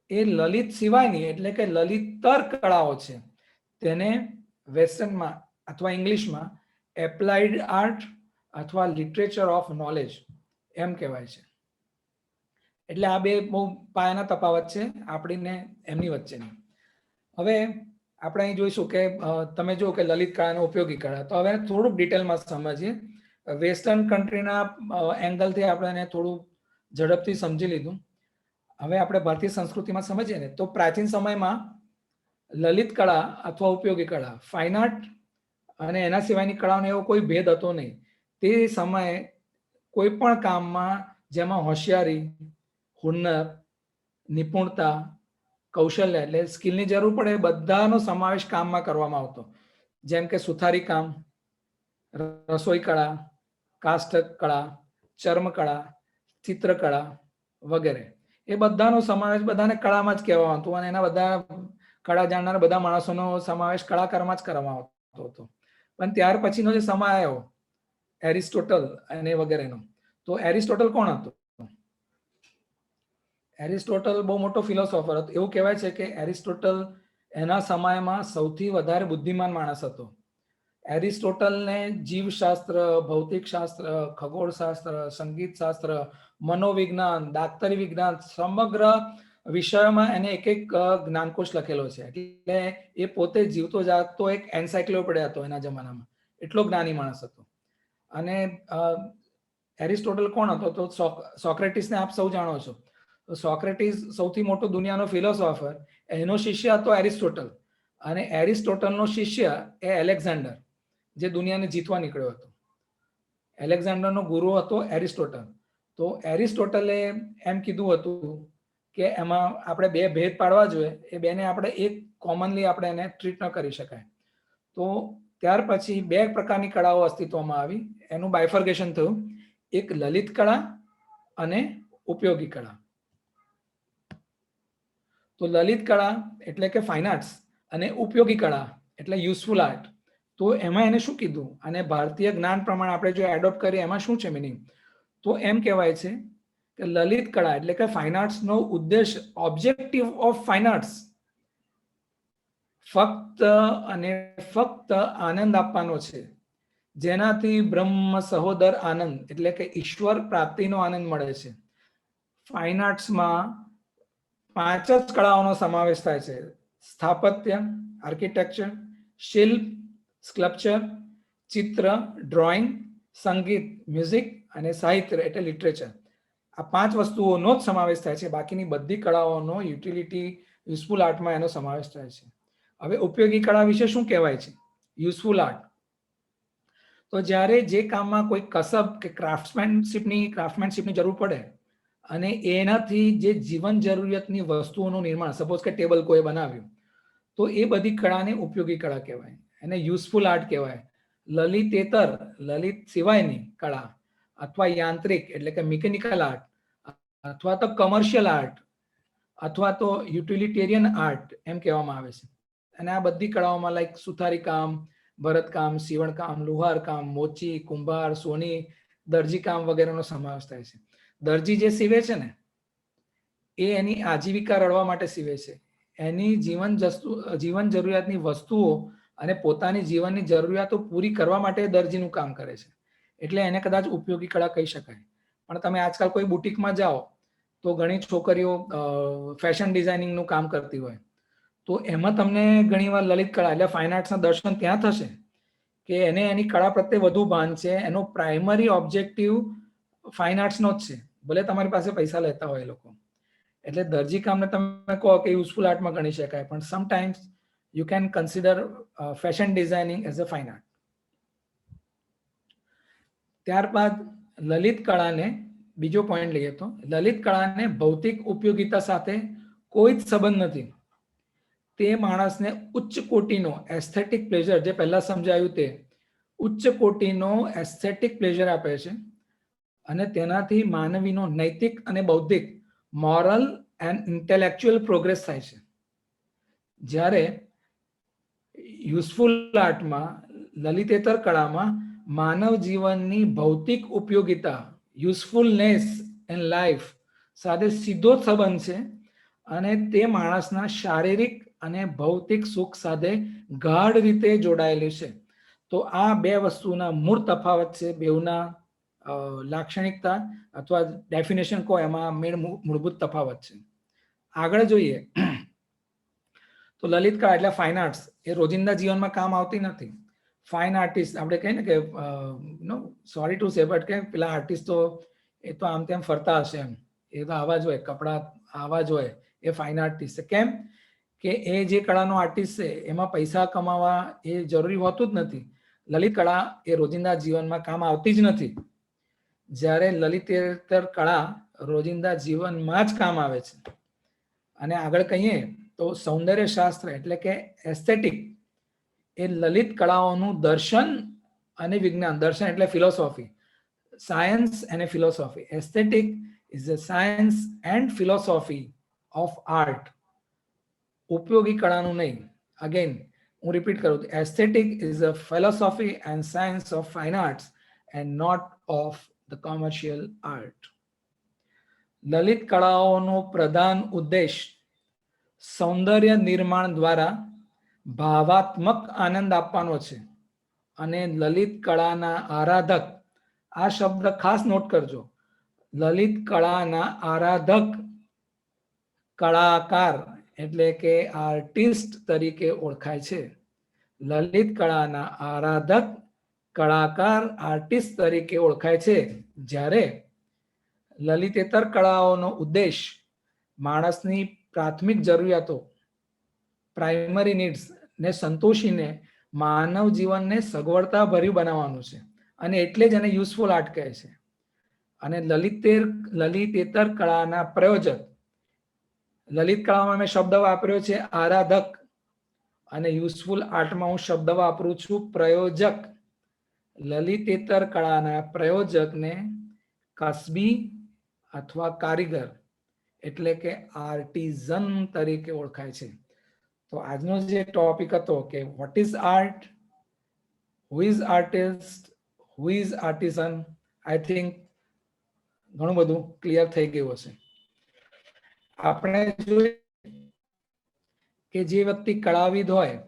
Speaker 2: એ લલિત સિવાયની એટલે કે લલિતતર કળાઓ છે. તેને વેસ્ટર્નમાં અથવા ઇંગ્લિશમાં એપ્લાઇડ આર્ટ અથવા લિટરેચર ઓફ નોલેજ એમ કહેવાય છે. એટલે આ બે બહુ પાયાના તફાવત છે આપણીને એમની વચ્ચેની. હવે આપણે અહીં જોઈશું કે તમે જુઓ કે લલિત કળા અને ઉપયોગી કળા. તો હવે થોડુંક ડિટેલમાં સમજીએ. વેસ્ટર્ન કન્ટ્રીના એંગલથી આપણે એને થોડું ઝડપથી સમજી લીધું. હવે આપણે ભારતીય સંસ્કૃતિમાં સમજીએ ને, તો પ્રાચીન સમયમાં લલિત કળા અથવા ઉપયોગી કળા, ફાઇન આર્ટ અને એના સિવાયની કળાઓનો એવો કોઈ ભેદ હતો નહીં. તે સમયે કોઈ પણ કામમાં જેમાં હોશિયારી, હુન્નર, નિપુણતા, કૌશલ્ય એટલે સ્કિલની જરૂર પડે, બધાનો સમાવેશ કામમાં કરવામાં આવતો. જેમ કે સુથારી કામ, રસોઈ કળા, કાષ્ઠ કળા, ચર્મકળા, ચિત્રકળા વગેરે. એ બધાનો સમાવેશ બધાને કળામાં જ કહેવામાં આવતું અને એના બધા કળા જાણનાર બધા માણસોનો સમાવેશ કળાકારમાં જ કરવામાં આવતો હતો. પણ ત્યાર પછીનો જે સમય આવ્યો એરિસ્ટોટલ અને વગેરેનો, તો એરિસ્ટોટલ કોણ હતું? એરિસ્ટોટલ બહુ મોટો ફિલોસોફર હતો. એવું કહેવાય છે કે એરિસ્ટોટલ એના સમયમાં સૌથી વધારે બુદ્ધિમાન માણસ હતો. એરિસ્ટોટલને જીવશાસ્ત્ર, ભૌતિકશાસ્ત્ર, ખગોળશાસ્ત્ર, સંગીતશાસ્ત્ર, મનોવિજ્ઞાન, દાક્તરી વિજ્ઞાન, સમગ્ર વિષયોમાં એને એક એક જ્ઞાનકોશ લખેલો છે. એટલે એ પોતે જીવતો જાગતો એક એન્સાઇક્લોપીડિયા હતો એના જમાનામાં. એટલો જ્ઞાની માણસ હતો. અને એરિસ્ટોટલ કોણ હતો? તો સોક્રેટિસને આપ સૌ જાણો છો. તો સોક્રેટિસ સૌથી મોટો દુનિયાનો ફિલોસોફર, એનો શિષ્ય હતો એરિસ્ટોટલ. અને એરિસ્ટોટલનો શિષ્ય એ એલેક્ઝાન્ડર, જે દુનિયાને જીતવા નીકળ્યો હતો. એલેક્ઝાન્ડરનો ગુરુ હતો એરિસ્ટોટલ. તો એરિસ્ટોટલે એમ કીધું હતું કે એમાં આપણે બે ભેદ પાડવા જોઈએ, એ બેને આપણે એક કોમનલી આપણે એને ટ્રીટ ન કરી શકાય. તો ત્યાર પછી બે પ્રકારની કળાઓ અસ્તિત્વમાં આવી, એનું બાયફર્ગેશન થયું. એક લલિત કળા અને ઉપયોગી કળા. તો લલિત કળા એટલે કે ફાઇન આર્ટ્સ અને ઉપયોગી કળા એટલે યુઝફુલ આર્ટ. તો એમાં એને શું કીધું, અને ભારતીય જ્ઞાન પ્રમાણે આપણે જો એડોપ્ટ કરીએ એમાં શું છે મિનિંગ? તો એમ કહેવાય છે કે લલિત કળા એટલે કે ફાઇન આર્ટ્સનો ઉદ્દેશ, ઓબ્જેક્ટિવ ઓફ ફાઇન આર્ટ્સ ફક્ત અને ફક્ત આનંદ આપવાનો છે, જેનાથી બ્રહ્મ સહોદર આનંદ એટલે કે ઈશ્વર પ્રાપ્તિનો આનંદ મળે છે. ફાઇન આર્ટ્સમાં 5 જ કળાઓનો સમાવેશ થાય છે: સ્થાપત્ય, આર્કિટેક્ચર, શિલ્પ, સ્કલ્પચર, ચિત્ર, ડ્રોઈંગ, સંગીત, મ્યુઝિક અને સાહિત્ય એટલે લિટરેચર. આ 5 વસ્તુઓનો જ સમાવેશ થાય છે. બાકીની બધી કળાઓનો યુટિલિટી, યુઝફુલ આર્ટમાં એનો સમાવેશ થાય છે. હવે ઉપયોગી કળા વિશે શું કહેવાય છે? યુઝફુલ આર્ટ તો જ્યારે જે કામમાં કોઈ કસબ કે ક્રાફ્ટમેનશિપની જરૂર પડે અને એનાથી જે જીવન જરૂરિયાતની વસ્તુઓનું નિર્માણ, સપોઝ કે ટેબલ કોઈ બનાવ્યું, તો એ બધી કળાને ઉપયોગી કળા કહેવાય, એને યુઝફુલ આર્ટ કહેવાય. લલિતેતર, લલિત સિવાયની કળા અથવા યાંત્રિક એટલે કે મિકેનિકલ આર્ટ અથવા તો કમર્શિયલ આર્ટ અથવા તો યુટિલિટેરિયન આર્ટ એમ કહેવામાં આવે છે. અને આ બધી કળાઓમાં લાઈક સુથારી કામ, ભરતકામ, સીવણકામ, લુહાર કામ, મોચી, કુંભાર, સોની, દરજી કામ વગેરેનો સમાવેશ થાય છે. દરજી જે સીવે છે ને, એ એની આજીવિકા રળવા માટે સીવે છે. એની જીવન જરૂરિયાતની વસ્તુઓ અને પોતાની જીવનની જરૂરિયાતો પૂરી કરવા માટે દરજીનું કામ કરે છે. એટલે એને કદાચ ઉપયોગી કળા કહી શકાય. પણ તમે આજકાલ કોઈ બુટિકમાં જાઓ તો ઘણી છોકરીઓ ફેશન ડિઝાઇનિંગનું કામ કરતી હોય, તો એમાં તમને ઘણીવાર લલિત કળા એટલે ફાઇન આર્ટ્સના દર્શન ત્યાં થશે કે એને એની કળા પ્રત્યે વધુ ભાન છે. એનો પ્રાઇમરી ઓબ્જેક્ટિવ ફાઇન આર્ટ્સનો જ છે, ભલે તમારી પાસે પૈસા લેતા હોય એ લોકો. એટલે દરજી કામને તમે કહો કે યુઝફુલ આર્ટમાં ગણી શકાય, પણ sometimes you can consider fashion designing as a fine art. ત્યારબાદ લલિત કળાને બીજો પોઈન્ટ લઈએ તો લલિત કળાને ભૌતિક ઉપયોગિતા સાથે કોઈ જ સંબંધ નથી. તે માણસને ઉચ્ચ કોટીનો એસ્થેટિક પ્લેઝર, જે પહેલા સમજાયું તે ઉચ્ચ કોટીનો એસ્થેટિક પ્લેઝર આપે છે અને તેનાથી માનવીનો નૈતિક અને બૌદ્ધિક, મોરલ એન્ડ ઇન્ટેલેક્ચ્યુઅલ પ્રોગ્રેસ થાય છે. જ્યારે યુઝફુલ આર્ટમાં, લલિતેતર કળામાં માનવ જીવનની ભૌતિક ઉપયોગિતા, યુઝફુલનેસ ઇન લાઈફ સાથે સીધો સંબંધ છે અને તે માણસના શારીરિક અને ભૌતિક સુખ સાથે ગાઢ રીતે જોડાયેલી છે. તો આ બે વસ્તુના મૂળ તફાવત છે, બેઉના લાક્ષણિકતા અથવા ડેફિનેશન કહો એમાં મૂળભૂત તફાવત છે. આગળ જોઈએ તો લલિત કળા એટલે ફાઇન આર્ટ્સ એ રોજિંદા જીવનમાં કામ આવતી નથી. ફાઇન આર્ટિસ્ટ આપણે કહીએ ને કે નો સોરી ટુ સે બટ કે પેલા આર્ટિસ્ટ તો એ તો આમ તેમ ફરતા હશે, એમ એ તો આવા જ હોય, કપડા આવા જ હોય, એ ફાઇન આર્ટિસ્ટ છે. કેમ કે એ જે કળાનો આર્ટિસ્ટ છે એમાં પૈસા કમાવા એ જરૂરી હોતું જ નથી. લલિત કળા એ રોજિંદા જીવનમાં કામ આવતી જ નથી, જ્યારે લલિતેતર કળા રોજિંદા જીવનમાં જ કામ આવે છે. અને આગળ કહીએ તો સૌંદર્ય શાસ્ત્ર એટલે કે એસ્થેટિક એ લલિત કળાઓનું દર્શન અને વિજ્ઞાન. દર્શન એટલે ફિલોસોફી, સાયન્સ અને philosophy. Aesthetic is a science and philosophy of art. ઉપયોગી કળાનું નહીં. અગેન હું રિપીટ કરું, aesthetic is a philosophy and science of fine arts and not of the commercial art. લલિત કળાઓનો પ્રધાન ઉદ્દેશ સૌંદર્ય નિર્માણ દ્વારા ભાવાત્મક આનંદ આપવાનો છે. અને લલિત કળાના આરાધક, આ શબ્દ ખાસ નોટ કરજો, લલિત કળાના આરાધક, કળાકાર એટલે કે આર્ટિસ્ટ તરીકે ઓળખાય છે. લલિત કળાના આરાધક, કળાકાર, આર્ટિસ્ટ તરીકે ઓળખાય છે. જ્યારે લલિતેતર કળાઓનો ઉદ્દેશ માણસની પ્રાથમિક જરૂરિયાતો, પ્રાઇમરી નીડ્સ ને સંતોષીને માનવ જીવનને સગવડતા ભર્યું બનાવવાનું છે, અને એટલે જ એને યુઝફુલ આર્ટ કહે છે. અને લલિતેતર કળાના પ્રયોજક, લલિત કળામાં મેં શબ્દ વાપર્યો છે આરાધક, અને યુઝફુલ આર્ટમાં હું શબ્દ વાપરું છું પ્રયોજક. લલિતેતર કળાના પ્રયોજકને કસબી અથવા કારીગર એટલે કે આર્ટિઝન તરીકે ઓળખાય છે. તો આજનો જે ટોપિક હતો કે what is art, who is artist, who is artisan, I think ઘણું બધું ક્લિયર થઈ ગયું હશે. આપણે જોઈએ કે જે વ્યક્તિ કળાવિદ હોય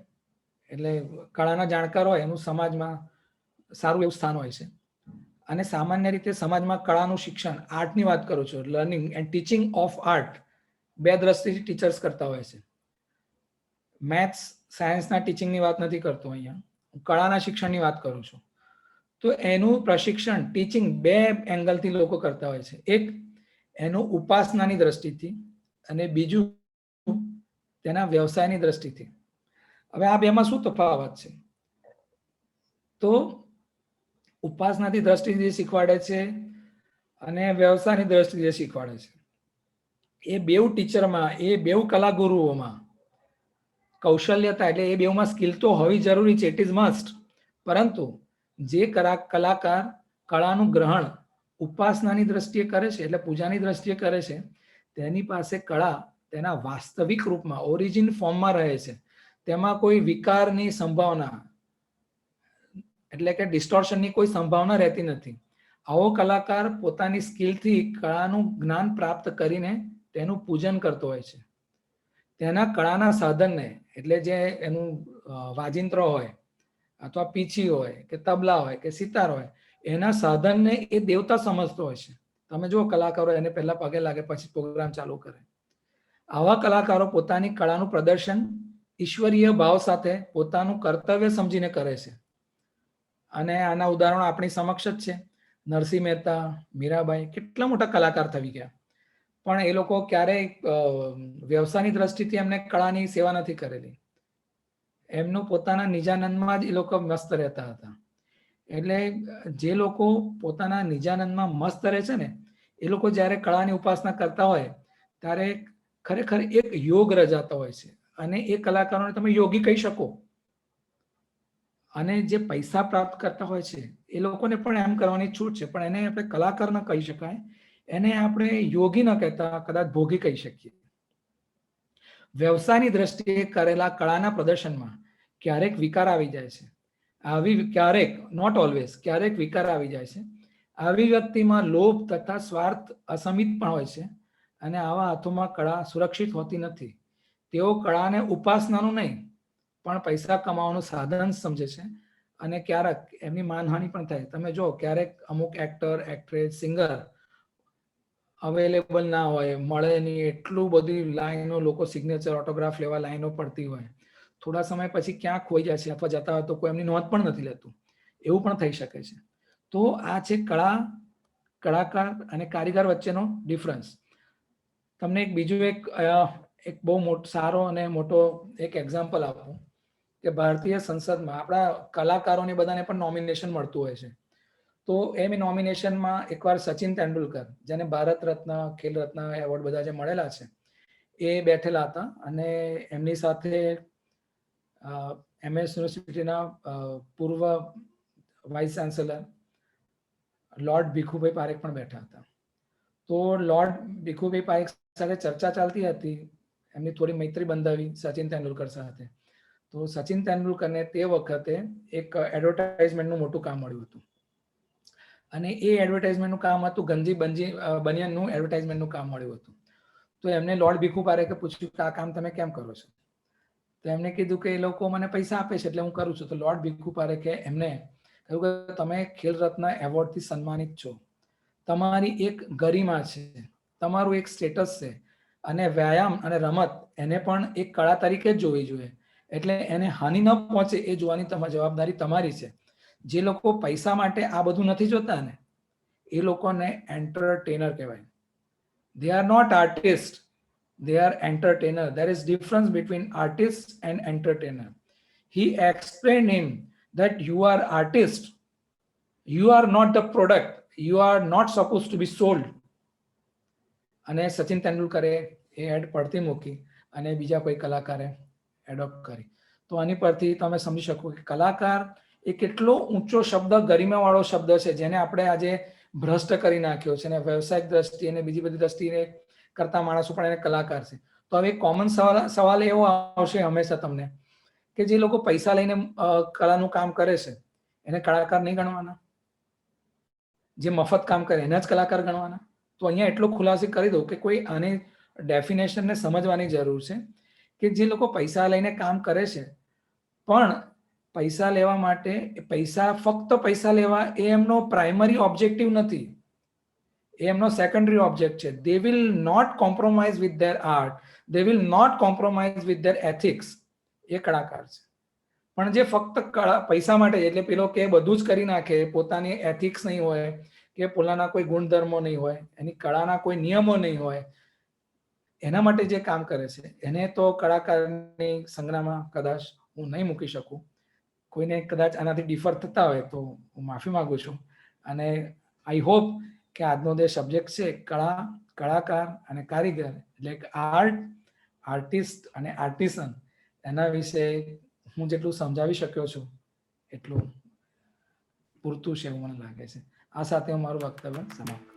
Speaker 2: એટલે કળાના જાણકાર હોય એનું સમાજમાં સારું એવું સ્થાન હોય છે. અને સામાન્ય રીતે સમાજમાં કળાનું શિક્ષણ, આર્ટની વાત કરું છું, learning and teaching of art બે દ્રષ્ટિથી ટીચર્સ કરતા હોય છે. મેથ્સ સાયન્સના ટીચિંગની વાત નથી કરતો અહીંયા, હું કળાના શિક્ષણની વાત કરું છું. તો એનું પ્રશિક્ષણ, ટીચિંગ બે એંગલથી લોકો કરતા હોય છે. એક એનું ઉપાસનાની દ્રષ્ટિથી અને બીજું તેના વ્યવસાયની દ્રષ્ટિથી. હવે આ બેમાં શું તફાવત છે? તો ઉપાસનાની દ્રષ્ટિથી શીખવાડે છે અને વ્યવસાયની દ્રષ્ટિથી શીખવાડે છે. એ બેઉ ટીચરમાં, એ બેઉ કલાગુરુઓમાં કૌશલ્યતા એટલે એ બેઉમાં સ્કિલ તો હોવી જરૂરી છે, ઇટ ઇઝ મસ્ટ. પરંતુ જે કલાકાર કળાનું ગ્રહણ ઉપાસનાની દ્રષ્ટિએ કરે છે, એટલે પૂજાની દ્રષ્ટિએ કરે છે, તેની પાસે કળા તેના વાસ્તવિક રૂપમાં, ઓરિજિન ફોર્મમાં રહે છે. તેમાં કોઈ વિકારની સંભાવના એટલે કે ડિસ્ટોર્શનની કોઈ સંભાવના રહેતી નથી. આવો કલાકાર પોતાની સ્કિલથી કળાનું જ્ઞાન પ્રાપ્ત કરીને તેનું પૂજન કરતો હોય છે. તેના કળાના સાધનને એટલે જે એનું વાજિંત્ર હોય અથવા પીછી હોય કે તબલા હોય કે સિતાર હોય, એના સાધનને એ દેવતા સમજતો હોય છે. તમે જુઓ કલાકારો એને પહેલા પગે લાગે પછી પ્રોગ્રામ ચાલુ કરે. આવા કલાકારો પોતાની કળાનું પ્રદર્શન ઈશ્વરીય ભાવ સાથે પોતાનું કર્તવ્ય સમજીને કરે છે. અને આના ઉદાહરણો આપણી સમક્ષ જ છે. નરસિંહ મહેતા, મીરાબાઈ કેટલા મોટા કલાકાર થઈ ગયા, પણ એ લોકો ક્યારેય વ્યવસાયની દ્રષ્ટિથી એમને કળાની સેવા નથી કરેલી. એમનું પોતાના નિજાનંદમાં જ એ લોકો મસ્ત રહેતા હતા. એટલે જે લોકો પોતાના નિજાનંદમાં મસ્ત રહે છે ને, એ લોકો જ્યારે કળાની ઉપાસના કરતા હોય ત્યારે ખરેખર એક યોગ રચાતો હોય છે. અને એ કલાકારોને તમે યોગી કહી શકો. અને જે પૈસા પ્રાપ્ત કરતા હોય છે એ લોકોને પણ એમ કરવાની છૂટ છે, પણ એને આપણે કલાકાર ન કહી શકાય, એને આપણે યોગી ન કહેતા કદાચ ભોગી કહી શકીએ. વ્યવસાયની દ્રષ્ટિએ કરેલા કળાના પ્રદર્શનમાં ક્યારેક વિકાર આવી જાય છે. ક્યારેક, નોટ ઓલવેઝ, ક્યારેક વિકાર આવી જાય છે. આવી વ્યક્તિમાં લોભ તથા સ્વાર્થ અસમિત પણ હોય છે. અને આવા હાથોમાં કળા સુરક્ષિત હોતી નથી. તેઓ કળાને ઉપાસનાનું નહીં પણ પૈસા કમાવાનું સાધન સમજે છે. અને ક્યારેક એમની માનહાનિ પણ થાય. તમે જો ક્યારેક અમુક એક્ટર, એક્ટ્રેસ, સિંગર અવેલેબલ ના હોય, મળે નહીં, એટલું બધી લાઈનો, લોકો સિગ્નેચર, ઓટોગ્રાફ લેવા લાઈનો પડતી હોય, થોડા સમય પછી ક્યાં ખોઈ જાય છે અથવા જતા હોય તો કોઈ એમની નોંધ પણ નથી લેતું. એવું પણ થઈ શકે છે. તો આ છે કળાકાર અને કારીગર વચ્ચેનો ડિફરન્સ. તમને એક બીજું એક બહુ સારો અને મોટો એક એક્ઝામ્પલ આપું કે ભારતીય સંસદમાં આપણા કલાકારોને બધાને પણ નોમિનેશન મળતું હોય છે. તો એમ નોમિનેશનમાં એકવાર સચિન તેંડુલકર, જેને ભારત રત્ન, ખેલ રત્ન એવોર્ડ બધા જે મળેલા છે, એ બેઠેલા હતા. અને એમની સાથે MS યુનિવર્સિટીના પૂર્વ vice chancellor lord Bhikhubhai Parekh પણ બેઠા હતા. તો લોર્ડ ભીખુભાઈ પારેખ સાથે ચર્ચા ચાલતી હતી, એમની થોડી મૈત્રી બંધાવી સચિન તેંડુલકર સાથે. તો સચિન તેંડુલકરને તે વખતે એક એડવર્ટાઇઝમેન્ટનું મોટું કામ મળ્યું હતું. અને એ એડવર્ટાઇઝમેન્ટનું કામ હતું ગંજી બનિયાનનું એડવર્ટાઇઝમેન્ટનું કામ મળ્યું હતું. તો એમને લોર્ડ ભીખુ પારેખે પૂછ્યું કે આ કામ તમે કેમ કરો છો? તો એમને કીધું કે એ લોકો મને પૈસા આપે છે એટલે હું કરું છું. તો લોર્ડ ભીખુ પારેખે એમને કહ્યું કે તમે ખેલ રત્ન એવોર્ડથી સન્માનિત છો, તમારી એક ગરિમા છે, તમારું એક સ્ટેટસ છે, અને વ્યાયામ અને રમત એને પણ એક કળા તરીકે જ જોવી જોઈએ. એટલે એને હાનિ ન પહોંચે એ જોવાની જવાબદારી તમારી છે. જે લોકો પૈસા માટે આ બધું નથી જોતા ને એ લોકોને એન્ટરટેનર કહેવાય. They are not artists, they are entertainer. There is difference between artist and entertainer. He explained him that you are artist, you are not the product, you are not supposed to be sold. અને સચિન તેંડુલકરે એ add પડતી મૂકી અને બીજા કોઈ કલાકારે adopt કરી. તો આની પરથી તમે સમજી શકો કે કલાકાર એ કેટલો ઊંચો શબ્દ, ગરિમાવાળો શબ્દ છે જેને આપણે આજે ભ્રષ્ટ કરી નાખ્યો છે અને વ્યવસાયિક દ્રષ્ટિએ અને બીજી બધી દ્રષ્ટિએ કરતા માણસો પણ એને કલાકાર છે. તો હવે કોમન સવાલ એવો આવશે હંમેશા તમને કે જે લોકો પૈસા લઈને કલાનું કામ કરે છે એને કલાકાર નહીં ગણવાના? જે મફત કામ કરે એને જ કલાકાર ગણવાના? તો અહીંયા એટલો ખુલાસો કરી દઉં કે કોઈ આની ડેફિનેશનને સમજવાની જરૂર છે કે જે લોકો પૈસા લઈને કામ કરે છે પણ પૈસા લેવા માટે ફક્ત પૈસા લેવા એ એમનો પ્રાઇમરી ઓબ્જેક્ટિવ નથી, એ એમનો સેકન્ડરી ઓબ્જેક્ટ છે. They will not compromise with their art, they will not compromise with their ethics. એ કલાકાર છે. પણ જે ફક્ત પૈસા માટે, એટલે પેલો કે બધું જ કરી નાખે, પોતાની એથિક્સ નહીં હોય કે પોતાના કોઈ ગુણધર્મો નહીં હોય, એની કળાના કોઈ નિયમો નહીં હોય, એના માટે જે કામ કરે છે એને તો કલાકારની સંજ્ઞામાં કદાચ હું નહીં મૂકી શકું. કોઈને કદાચ આનાથી ડિફર થતા હોય તો હું માફી માંગુ છું. અને આઈ હોપ કે આજનો જે સબ્જેક્ટ છે કળા, કલાકાર અને કારીગર એટલે કે આર્ટ, આર્ટિસ્ટ અને આર્ટિસન, એના વિશે હું જેટલું સમજાવી શક્યો છું એટલું પૂરતું છે એવું મને લાગે છે. આ સાથે હું મારું વક્તવ્ય સમાપ્ત